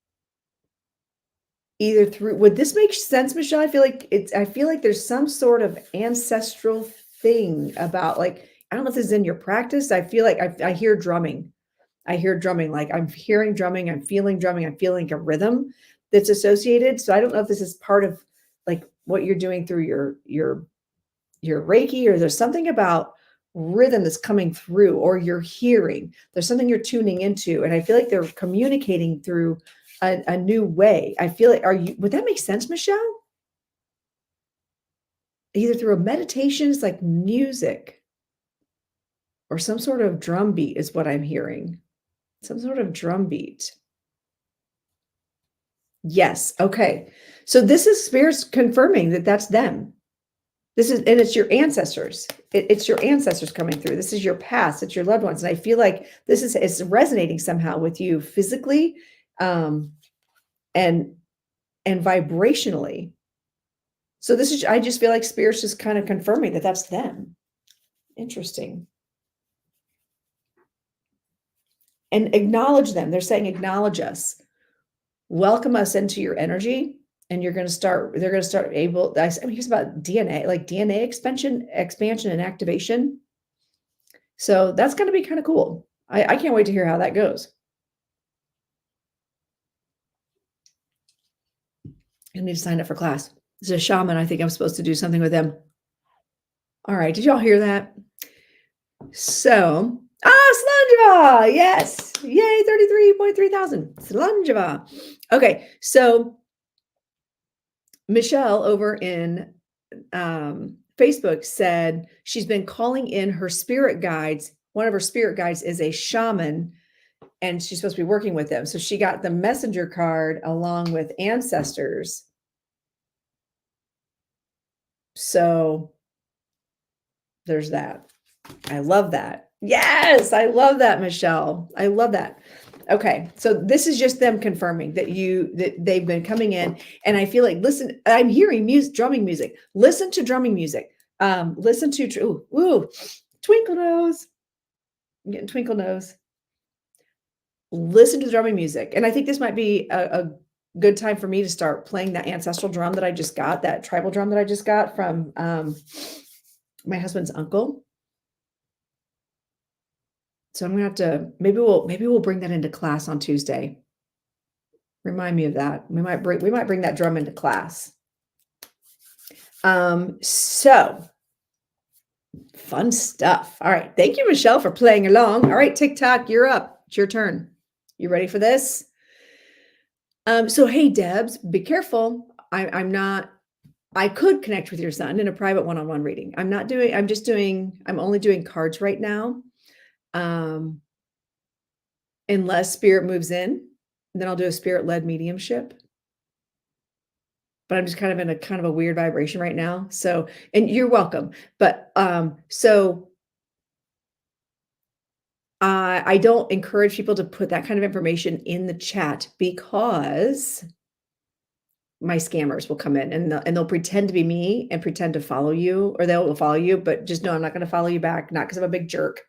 would this make sense, Michelle? I feel like there's some sort of ancestral thing about like, I don't know if this is in your practice. I feel like I hear drumming. I hear drumming, like I'm hearing drumming, I'm feeling a rhythm that's associated. So I don't know if this is part of like what you're doing through your Reiki, or there's something about rhythm that's coming through, or you're hearing. There's something you're tuning into, and I feel like they're communicating through a new way. I feel like would that make sense, Michelle? Either through a meditation, it's like music, or some sort of drum beat is what I'm hearing. Some sort of drum beat. Yes. Okay. So this is spirits confirming that that's them. And it's your ancestors. It's your ancestors coming through. This is your past. It's your loved ones. And I feel like it's resonating somehow with you physically, and vibrationally. So I just feel like spirits just kind of confirming that that's them. Interesting. And acknowledge them. They're saying, acknowledge us. Welcome us into your energy. And they're going to start here's about DNA, like DNA expansion and activation. So that's going to be kind of cool. I can't wait to hear how that goes. I need to sign up for class. This is a shaman. I think I'm supposed to do something with them. All right. Did y'all hear that? So, Slunjava. Yes. Yay. 33.3 thousand. Slunjava. Okay. So Michelle over in Facebook said she's been calling in her spirit guides. One of her spirit guides is a shaman, and she's supposed to be working with them. So she got the messenger card along with ancestors. So there's that. I love that. Yes, I love that, Michelle. I love that. Okay, so this is just them confirming that they've been coming in, and I feel like, listen, I'm hearing drumming music. Listen to drumming music. Listen to twinkle nose. I'm getting twinkle nose. Listen to the drumming music, and I think this might be a good time for me to start playing that ancestral drum that I just got, that tribal drum that I just got from my husband's uncle. So I'm gonna have to maybe we'll bring that into class on Tuesday. Remind me of that. We might bring that drum into class. So fun stuff. All right. Thank you, Michelle, for playing along. All right, TikTok, you're up. It's your turn. You ready for this? So hey, Debs, be careful. I could connect with your son in a private one-on-one reading. I'm only doing cards right now. Unless spirit moves in, then I'll do a spirit-led mediumship. But I'm just kind of in a weird vibration right now. So, and you're welcome. But so I don't encourage people to put that kind of information in the chat, because my scammers will come in and they'll pretend to be me and pretend to follow you, or they'll follow you, but just know I'm not going to follow you back, not because I'm a big jerk.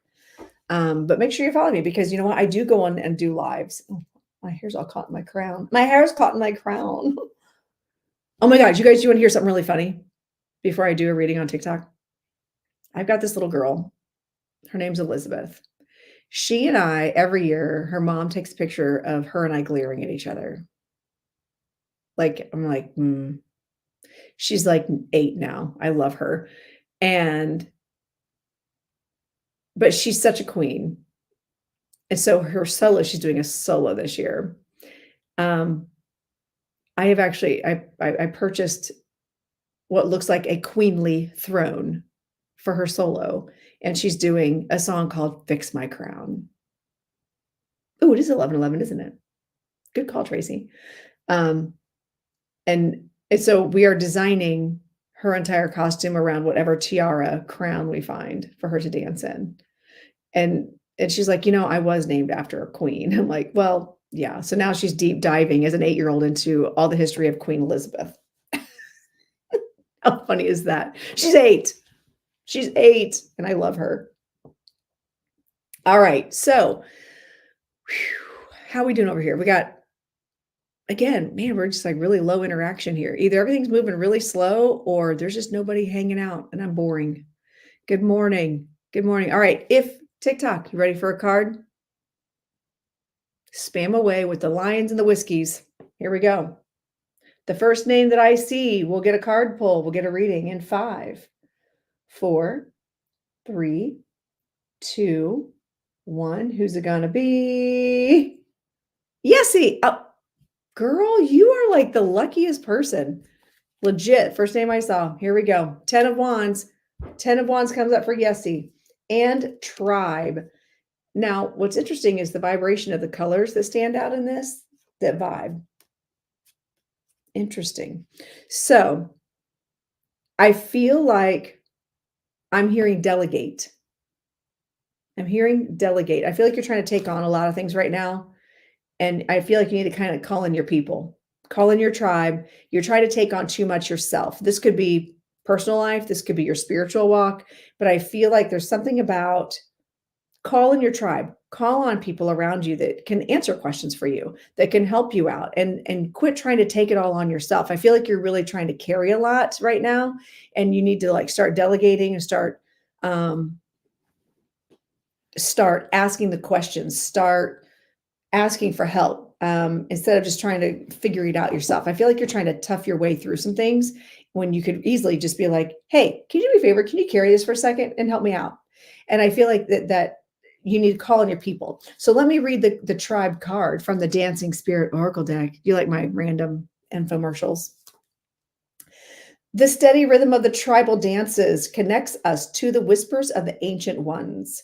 But make sure you follow me, because you know what? I do go on and do lives. Oh, my hair's all caught in my crown. My hair's caught in my crown. Oh my God, you guys, you want to hear something really funny before I do a reading on TikTok? I've got this little girl. Her name's Elizabeth. She and I, every year, her mom takes a picture of her and I glaring at each other. Like, I'm like, she's like 8 now. I love her. And but she's such a queen. And so her solo, she's doing a solo this year. Um, I have actually I purchased what looks like a queenly throne for her solo, and she's doing a song called "Fix My Crown." Oh, it is 11:11, isn't it? Good call, Tracy. Um, and so we are designing her entire costume around whatever tiara crown we find for her to dance in. And and she's like, "I was named after a queen." I'm like, "Well, yeah." So now she's deep diving as an 8-year-old into all the history of Queen Elizabeth. How funny is that? She's 8. She's 8, and I love her. All right, so how are we doing over here? We got again, man, we're just like really low interaction here. Either everything's moving really slow or there's just nobody hanging out and I'm boring. Good morning. Good morning. All right, if TikTok, you ready for a card? Spam away with the lions and the whiskeys. Here we go. The first name that I see will get a card pull. We'll get a reading in 5, 4, 3, 2, 1. Who's it gonna be? Yessie. Oh, girl, you are like the luckiest person. Legit. First name I saw. Here we go. 10 of Wands. 10 of Wands comes up for Yessie. And Tribe. Now, what's interesting is the vibration of the colors that stand out in this, that vibe. Interesting. So I feel like I'm hearing delegate. I'm hearing delegate. I feel like you're trying to take on a lot of things right now. And I feel like you need to kind of call in your people, call in your tribe. You're trying to take on too much yourself. This could be personal life. This could be your spiritual walk. But I feel like there's something about call in your tribe, call on people around you that can answer questions for you, that can help you out, and quit trying to take it all on yourself. I feel like you're really trying to carry a lot right now, and you need to like start delegating and start asking the questions, start asking for help, instead of just trying to figure it out yourself. I feel like you're trying to tough your way through some things when you could easily just be like, "Hey, can you do me a favor? Can you carry this for a second and help me out?" And I feel like that you need to call on your people. So let me read the tribe card from the Dancing Spirit Oracle deck. You like my random infomercials? The steady rhythm of the tribal dances connects us to the whispers of the ancient ones.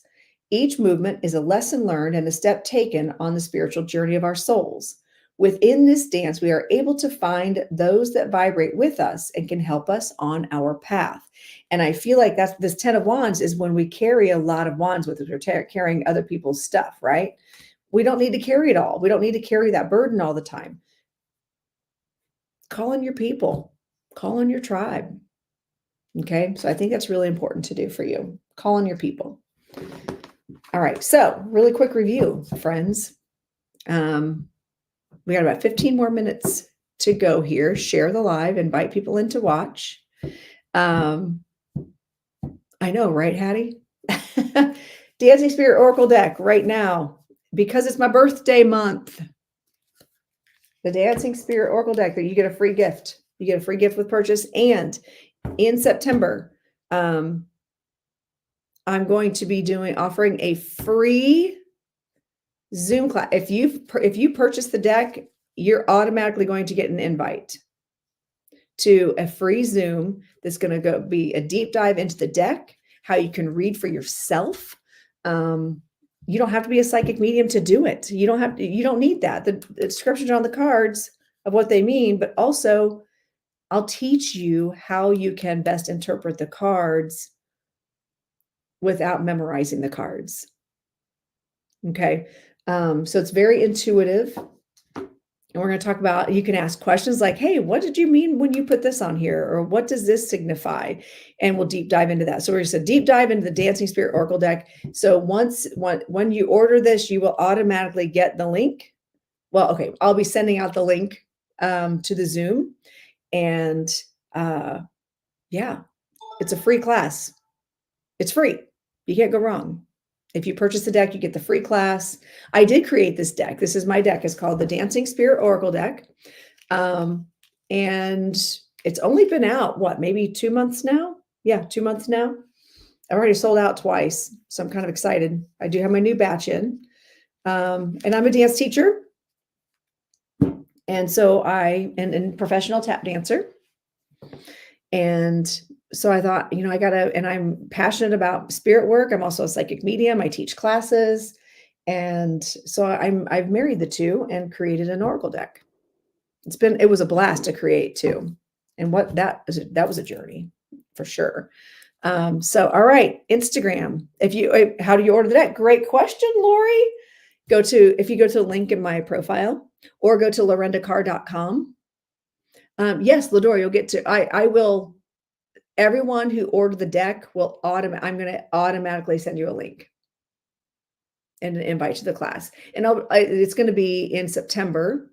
Each movement is a lesson learned and a step taken on the spiritual journey of our souls. Within this dance, we are able to find those that vibrate with us and can help us on our path. And I feel like that's this 10 of Wands is when we carry a lot of wands with us. We're carrying other people's stuff, right? We don't need to carry it all. We don't need to carry that burden all the time. Call on your people, call on your tribe. Okay. So I think that's really important to do for you. Call on your people. All right. So, really quick review, friends. We got about 15 more minutes to go here. Share the live, invite people in to watch. I know, right, Hattie? Dancing Spirit Oracle deck right now, because it's my birthday month. The Dancing Spirit Oracle deck, that you get a free gift. You get a free gift with purchase. And in September, I'm going to be offering a free Zoom class. If you purchase the deck, you're automatically going to get an invite to a free Zoom that's going to be a deep dive into the deck, how you can read for yourself. You don't have to be a psychic medium to do it. You don't need that. The descriptions are on the cards of what they mean, but also I'll teach you how you can best interpret the cards without memorizing the cards. Okay. So it's very intuitive. And we're going to talk about, you can ask questions like, "Hey, what did you mean when you put this on here?" Or "What does this signify?" And we'll deep dive into that. So we're just a deep dive into the Dancing Spirit Oracle deck. So when you order this, you will automatically get the link. Well, okay, I'll be sending out the link to the Zoom. And yeah, it's a free class. It's free. You can't go wrong. If you purchase the deck, you get the free class. I did create this deck. This is my deck. It's called the Dancing Spirit Oracle deck. And it's only been out, what, maybe 2 months now? Yeah, 2 months now. I've already sold out twice, so I'm kind of excited. I do have my new batch in. And I'm a dance teacher. And so I am a professional tap dancer. And so I thought, I gotta, and I'm passionate about spirit work. I'm also a psychic medium. I teach classes. And so I've married the two and created an oracle deck. It was a blast to create too. And that was a journey for sure. So, all right, Instagram. How do you order the deck? Great question, Lori. If you go to the link in my profile or go to lorendacar.com. Yes, Ladora, you'll get to, I will, everyone who ordered the deck I'm going to automatically send you a link and an invite to the class. And it's going to be in September,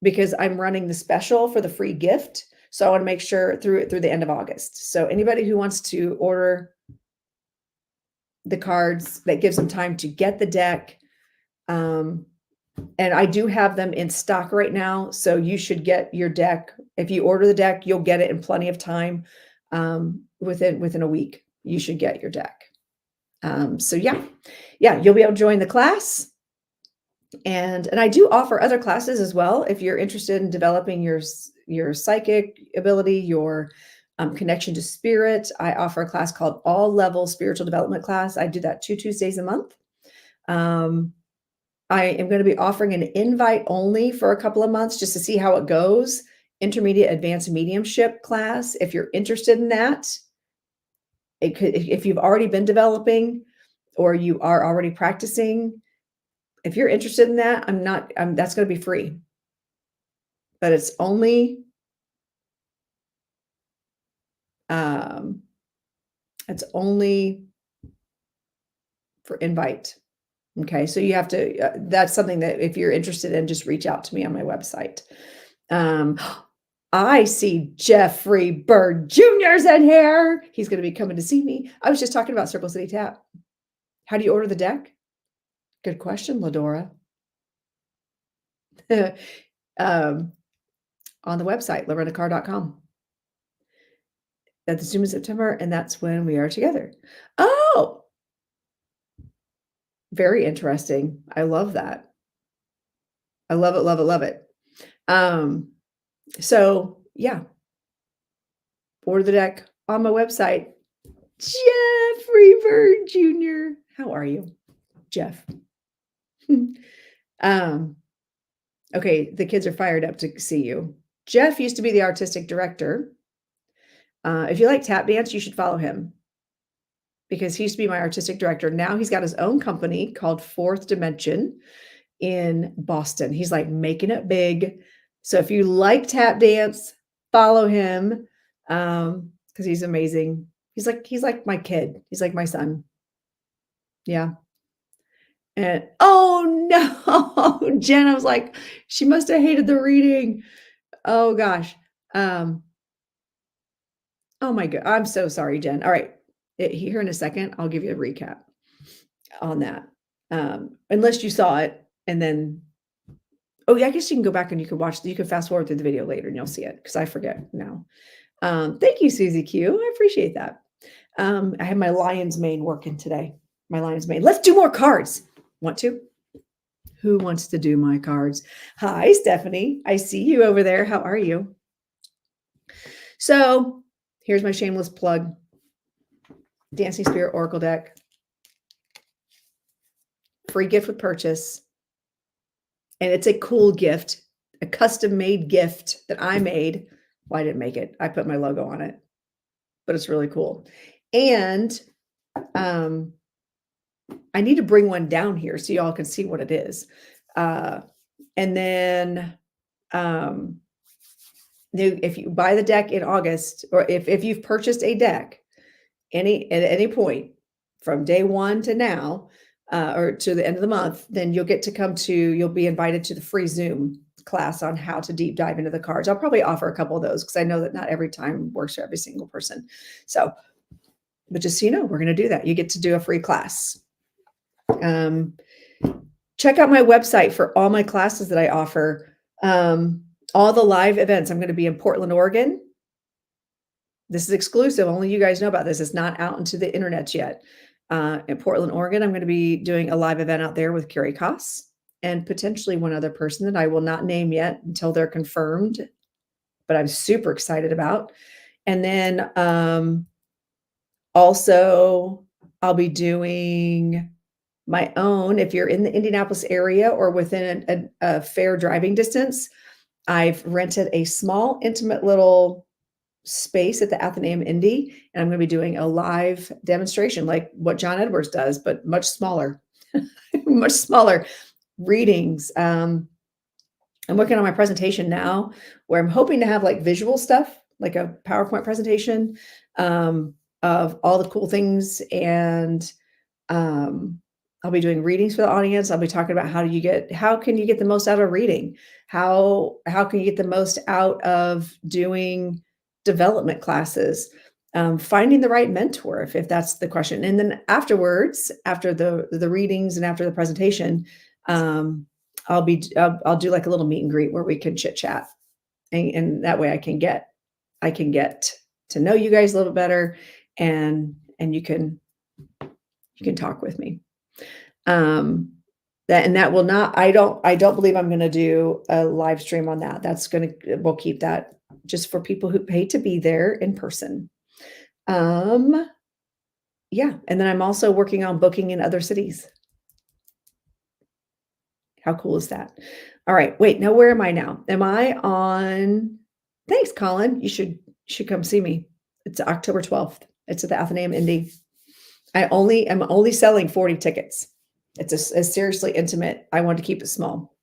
because I'm running the special for the free gift. So I want to make sure through the end of August. So anybody who wants to order the cards, that gives them time to get the deck. And I do have them in stock right now. So you should get your deck. If you order the deck, you'll get it in plenty of time. Within a week, you should get your deck. So yeah, you'll be able to join the class. And I do offer other classes as well. If you're interested in developing your psychic ability, your connection to spirit, I offer a class called All Level Spiritual Development class. I do that 2 Tuesdays a month. I am going to be offering an invite only for a couple of months just to see how it goes. Intermediate Advanced Mediumship class. If you're interested in that, if you've already been developing or you are already practicing, if you're interested in that, that's going to be free, but it's only, for invite. Okay. So you have to, that's something that if you're interested in, just reach out to me on my website. I see Jeffrey Bird Jr.'s in here. He's going to be coming to see me. I was just talking about Circle City Tap. How do you order the deck? Good question, Ladora. On the website, lorendacar.com. At the Zoom in September, and that's when we are together. Oh, very interesting. I love that. I love it, love it, love it. So yeah, order the deck on my website. Jeffrey Bird Jr. How are you, Jeff? Okay, the kids are fired up to see you. Jeff used to be the artistic director. If you like tap dance, you should follow him because he used to be my artistic director. Now he's got his own company called Fourth Dimension in Boston. He's like making it big. So if you like tap dance, follow him because he's amazing. He's like my kid. He's like my son. Yeah. And oh no, Jen, I was like, she must have hated the reading. Oh gosh. Oh my God. I'm so sorry, Jen. All right. Here in a second, I'll give you a recap on that. Unless you saw it and then, oh yeah, I guess you can go back and you can fast forward through the video later and you'll see it because I forget now. Thank you, Susie Q. I appreciate that. I have my lion's mane working today. My lion's mane. Let's do more cards. Want to? Who wants to do my cards? Hi, Stephanie. I see you over there. How are you? So here's my shameless plug. Dancing Spirit Oracle deck. Free gift with purchase. And it's a cool gift, a custom-made gift that I made. Well, I didn't make it. I put my logo on it, but it's really cool. And I need to bring one down here so y'all can see what it is. And then if you buy the deck in August, or if you've purchased a deck at any point from day one to now, or to the end of the month, then you'll be invited to the free Zoom class on how to deep dive into the cards. I'll probably offer a couple of those because I know that not every time works for every single person. So, but just so you know, we're going to do that. You get to do a free class. Check out my website for all my classes that I offer. All the live events. I'm going to be in Portland, Oregon. This is exclusive. Only you guys know about this. It's not out into the internet yet. In Portland, Oregon, I'm going to be doing a live event out there with Carrie Koss and potentially one other person that I will not name yet until they're confirmed, but I'm super excited about. And then also I'll be doing my own, if you're in the Indianapolis area or within a fair driving distance, I've rented a small, intimate little space at the Athenaeum Indy, and I'm going to be doing a live demonstration like what John Edwards does, but much smaller, much smaller readings. I'm working on my presentation now where I'm hoping to have like visual stuff, like a PowerPoint presentation of all the cool things. And I'll be doing readings for the audience. I'll be talking about how can you get the most out of reading? How can you get the most out of doing development classes? Finding the right mentor, if that's the question. And then afterwards, after the readings and after the presentation, I'll do like a little meet and greet where we can chit chat, and that way I can get to know you guys a little better, and you can talk with me. That will not, I don't believe I'm going to do a live stream on that. We'll keep that just for people who pay to be there in person. Yeah. And then I'm also working on booking in other cities. How cool is that? All right. Wait, now where am I now? Am I on? Thanks, Colin. You should come see me. It's October 12th. It's at the Athenaeum Indy. I'm only selling 40 tickets. It's a seriously intimate. I want to keep it small,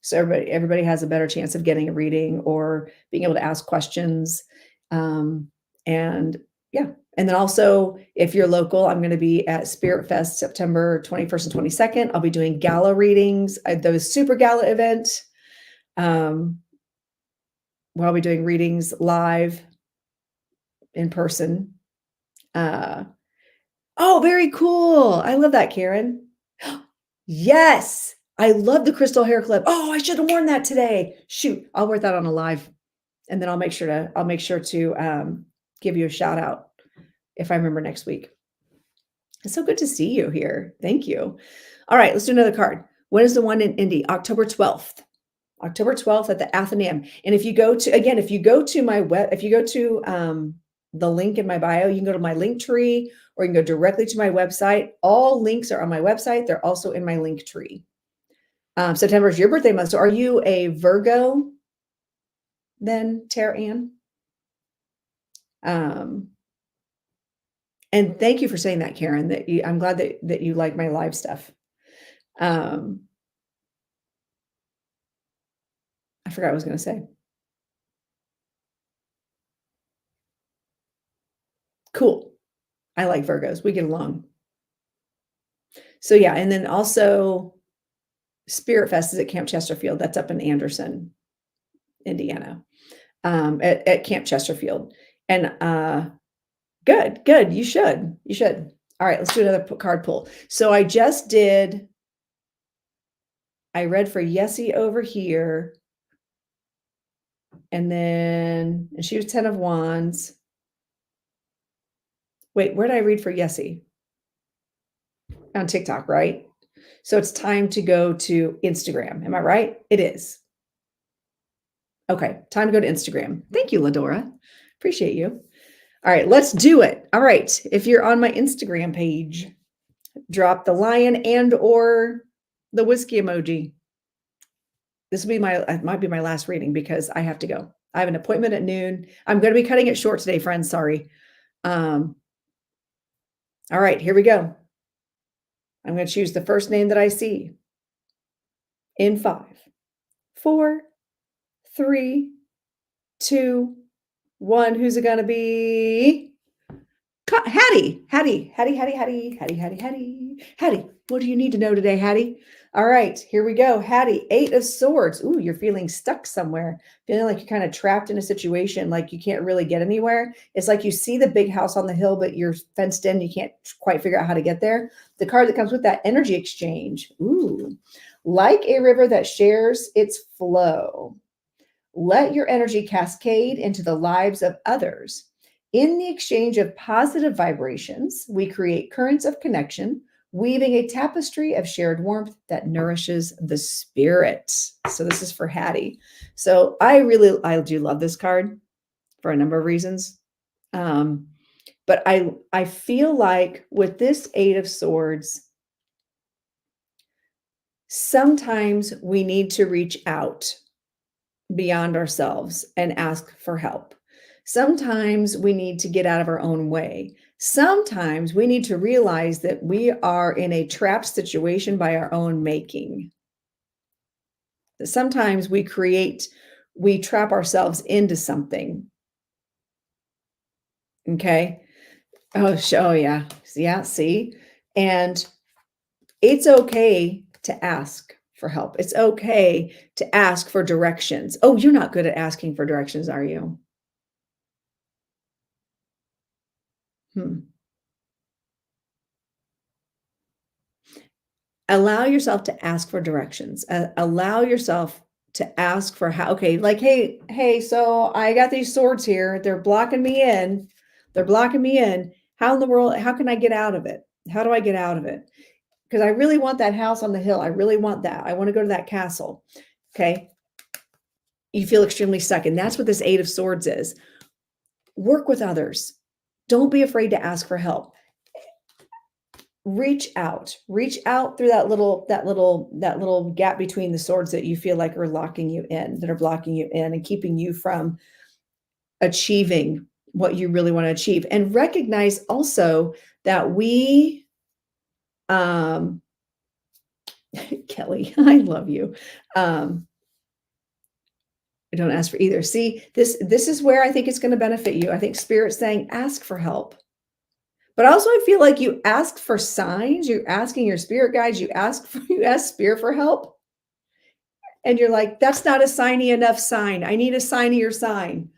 so everybody has a better chance of getting a reading or being able to ask questions. And yeah, and then also if you're local, I'm going to be at Spirit Fest September 21st and 22nd. I'll be doing gala readings at those super gala event. Where I'll be doing readings live in person. Oh, very cool. I love that, Karen. Yes. I love the crystal hair clip. Oh, I should have worn that today. Shoot. I'll wear that on a live. And then I'll make sure to give you a shout out if I remember next week. It's so good to see you here. Thank you. All right, let's do another card. When is the one in Indy? October 12th. October 12th at the Athenaeum. And if you go to my web, if you go to the link in my bio, you can go to my link tree, or you can go directly to my website. All links are on my website. They're also in my link tree. September is your birthday month. So are you a Virgo then, Tara Ann? And thank you for saying that, Karen, I'm glad that you like my live stuff. I forgot what I was going to say. Cool. I like Virgos. We get along. So yeah, and then also Spirit Fest is at Camp Chesterfield. That's up in Anderson, Indiana, at Camp Chesterfield. And good. You should. All right, let's do another card pull. So I read for Yessie over here. And she was 10 of Wands. Wait, where did I read for Yessie? On TikTok, right? So it's time to go to Instagram. Am I right? It is. Okay, time to go to Instagram. Thank you, Ladora. Appreciate you. All right, let's do it. All right, if you're on my Instagram page, drop the lion and or the whiskey emoji. This will be might be my last reading because I have to go. I have an appointment at noon. I'm going to be cutting it short today, friends. Sorry. All right, here we go. I'm going to choose the first name that I see in 5, 4, 3, 2, 1. Who's it going to be? Hattie. Hattie. What do you need to know today, Hattie? All right, here we go. Hattie, 8 of Swords. Ooh, you're feeling stuck somewhere, feeling like you're kind of trapped in a situation, like you can't really get anywhere. It's like you see the big house on the hill, but you're fenced in. You can't quite figure out how to get there. The card that comes with that, Energy Exchange. Ooh, like a river that shares its flow. Let your energy cascade into the lives of others. In the exchange of positive vibrations, we create currents of connection, weaving a tapestry of shared warmth that nourishes the spirit. So this is for Hattie. So I do love this card for a number of reasons. Um, but I feel like with this 8 of Swords, sometimes we need to reach out beyond ourselves and ask for help. Sometimes we need to get out of our own way. Sometimes we need to realize that we are in a trapped situation by our own making. Sometimes we trap ourselves into something. Okay. Oh, yeah. Yeah. See? And it's okay to ask for help. It's okay to ask for directions. Oh, you're not good at asking for directions, are you? Hmm. Allow yourself to ask for directions. Allow yourself to ask for how, okay, like, hey, so I got these swords here. They're blocking me in. They're blocking me in. How in the world, how can I get out of it? How do I get out of it? Because I really want that house on the hill. I really want that. I want to go to that castle. Okay. You feel extremely stuck. And that's what this 8 of Swords is. Work with others. Don't be afraid to ask for help. Reach out through that little gap between the swords that you feel like are locking you in, that are blocking you in and keeping you from achieving what you really want to achieve. And recognize also that we um Kelly, I love you. um I don't ask for either. See, this is where I think it's going to benefit you. I think spirit's saying ask for help. But also I feel like you ask for signs, you're asking your spirit guides, you ask spirit for help. And you're like, that's not a signy enough sign. I need a signier sign.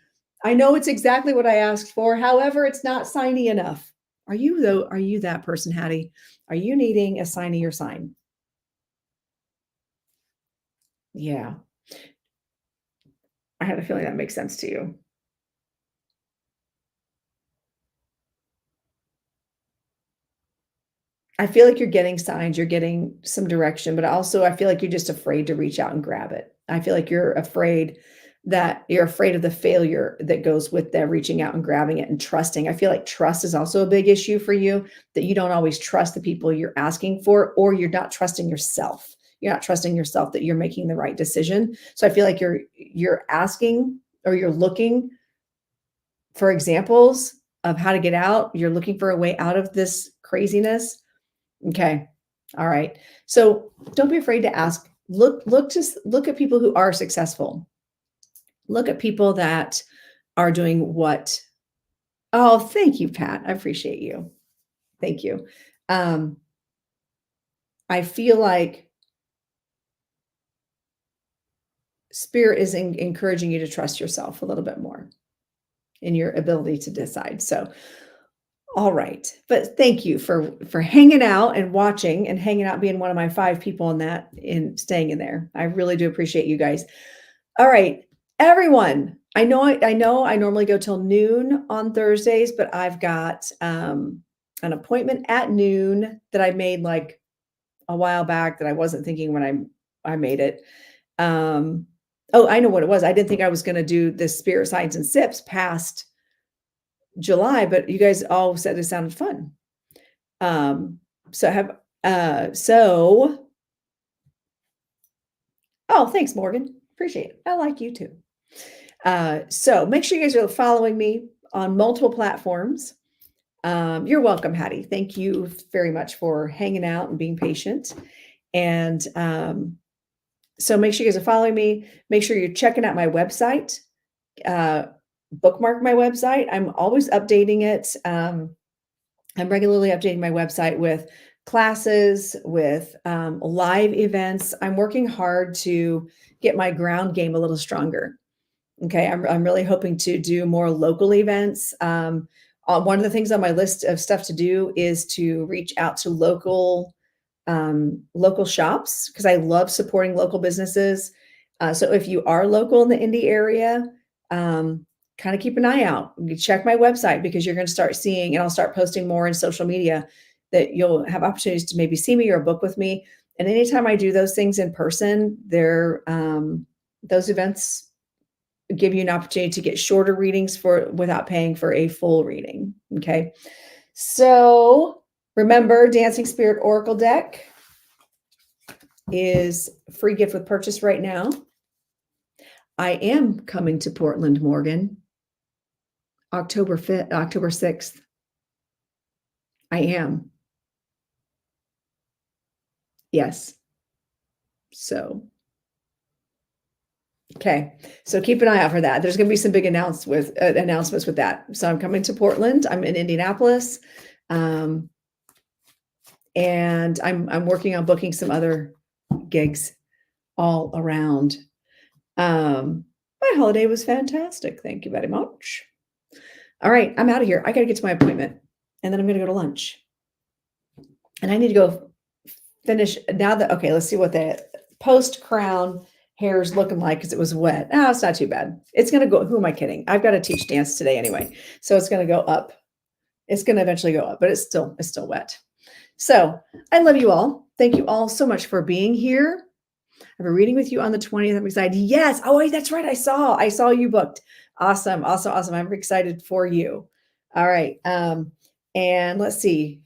I know it's exactly what I asked for. However, it's not signy enough. Are you though? Are you that person, Hattie? Are you needing a signier sign? Yeah. I had a feeling that makes sense to you. I feel like you're getting signs, you're getting some direction, but also I feel like you're just afraid to reach out and grab it. I feel like you're afraid of the failure that goes with them reaching out and grabbing it and trusting. I feel like trust is also a big issue for you, that you don't always trust the people you're asking for, or you're not trusting yourself. You're not trusting yourself that you're making the right decision. So I feel like you're asking or you're looking for examples of how to get out. You're looking for a way out of this craziness. Okay. All right. So don't be afraid to ask. Look at people who are successful. Look at people that are doing what. Oh, thank you, Pat. I appreciate you. Thank you. Um, I feel like spirit is encouraging you to trust yourself a little bit more in your ability to decide. So, all right. But thank you for hanging out and watching and hanging out, being one of my 5 people in staying in there. I really do appreciate you guys. All right, everyone. I know I normally go till noon on Thursdays, but I've got an appointment at noon that I made like a while back that I wasn't thinking when I made it. Um, oh, I know what it was. I didn't think I was going to do the spirit signs and sips past July, but you guys all said it sounded fun. Um, so have so oh, thanks, Morgan. Appreciate it. I like you too. So make sure you guys are following me on multiple platforms. You're welcome, Hattie. Thank you very much for hanging out and being patient. And so make sure you guys are following me. Make sure you're checking out my website. Uh, Bookmark my website. I'm always updating it. I'm regularly updating my website with classes, with live events. I'm working hard to get my ground game a little stronger. Okay, I'm really hoping to do more local events. One of the things on my list of stuff to do is to reach out to local shops because I love supporting local businesses. So if you are local in the Indy area, kind of keep an eye out. You check my website because you're going to start seeing, and I'll start posting more in social media that you'll have opportunities to maybe see me or book with me. And anytime I do those things in person, those events give you an opportunity to get shorter readings for without paying for a full reading. Okay. So remember, Dancing Spirit Oracle deck is free gift with purchase right now. I am coming to Portland, Morgan, October 5th, October 6th. I am. Yes. So, okay. So keep an eye out for that. There's going to be some big announcements with that. So I'm coming to Portland. I'm in Indianapolis. And I'm working on booking some other gigs all around. My holiday was fantastic. Thank you very much. All right, I'm out of here. I got to get to my appointment, and then I'm going to go to lunch. And I need to go finish now that, okay, let's see what the post crown hair is looking like because it was wet. Oh, it's not too bad. It's going to go, who am I kidding? I've got to teach dance today anyway. So it's going to go up. It's going to eventually go up, but it's still wet. So I love you all. Thank you all so much for being here. I have a reading with you on the 20th. I'm excited. Yes. Oh, wait, that's right. I saw you booked. Awesome. Awesome. I'm excited for you. All right. And let's see.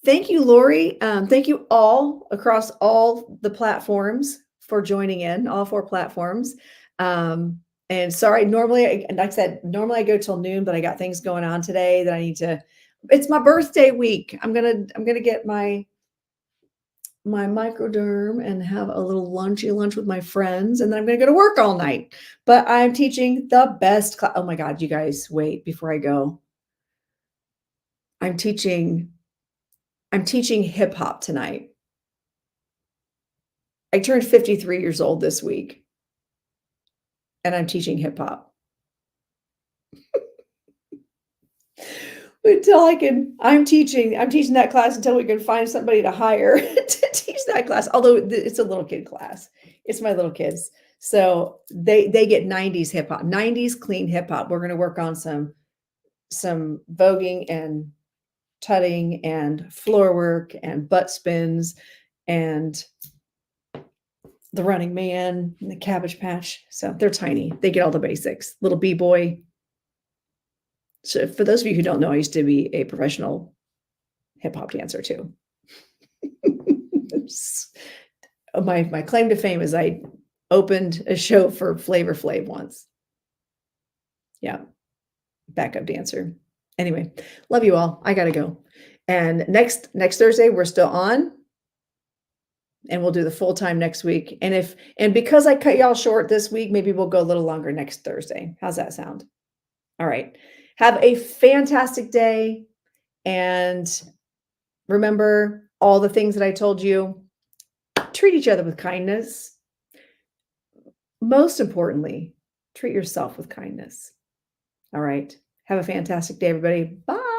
Thank you, Lori. Thank you all across all the platforms for joining in, all 4 platforms. And sorry, normally, like I said, normally I go till noon, but I got things going on today that I need to, it's my birthday week. I'm going to get my microderm and have a little lunch with my friends. And then I'm going to go to work all night, but I'm teaching the best class. Oh my God, you guys, wait, before I go, I'm teaching hip hop tonight. I turned 53 years old this week, and I'm teaching hip hop. I'm teaching that class until we can find somebody to hire to teach that class. Although it's a little kid class. It's my little kids. So they get 90s hip hop, 90s clean hip hop. We're going to work on some voguing and tutting and floor work and butt spins and the Running Man and the Cabbage Patch. So they're tiny. They get all the basics. Little B-boy. So for those of you who don't know, I used to be a professional hip hop dancer too. My claim to fame is I opened a show for Flavor Flav once. Yeah. Backup dancer. Anyway, love you all. I got to go. And next Thursday, we're still on. And we'll do the full time next week. And because I cut y'all short this week, maybe we'll go a little longer next Thursday. How's that sound? All right. Have a fantastic day. And remember all the things that I told you. Treat each other with kindness. Most importantly, treat yourself with kindness. All right. Have a fantastic day, everybody. Bye.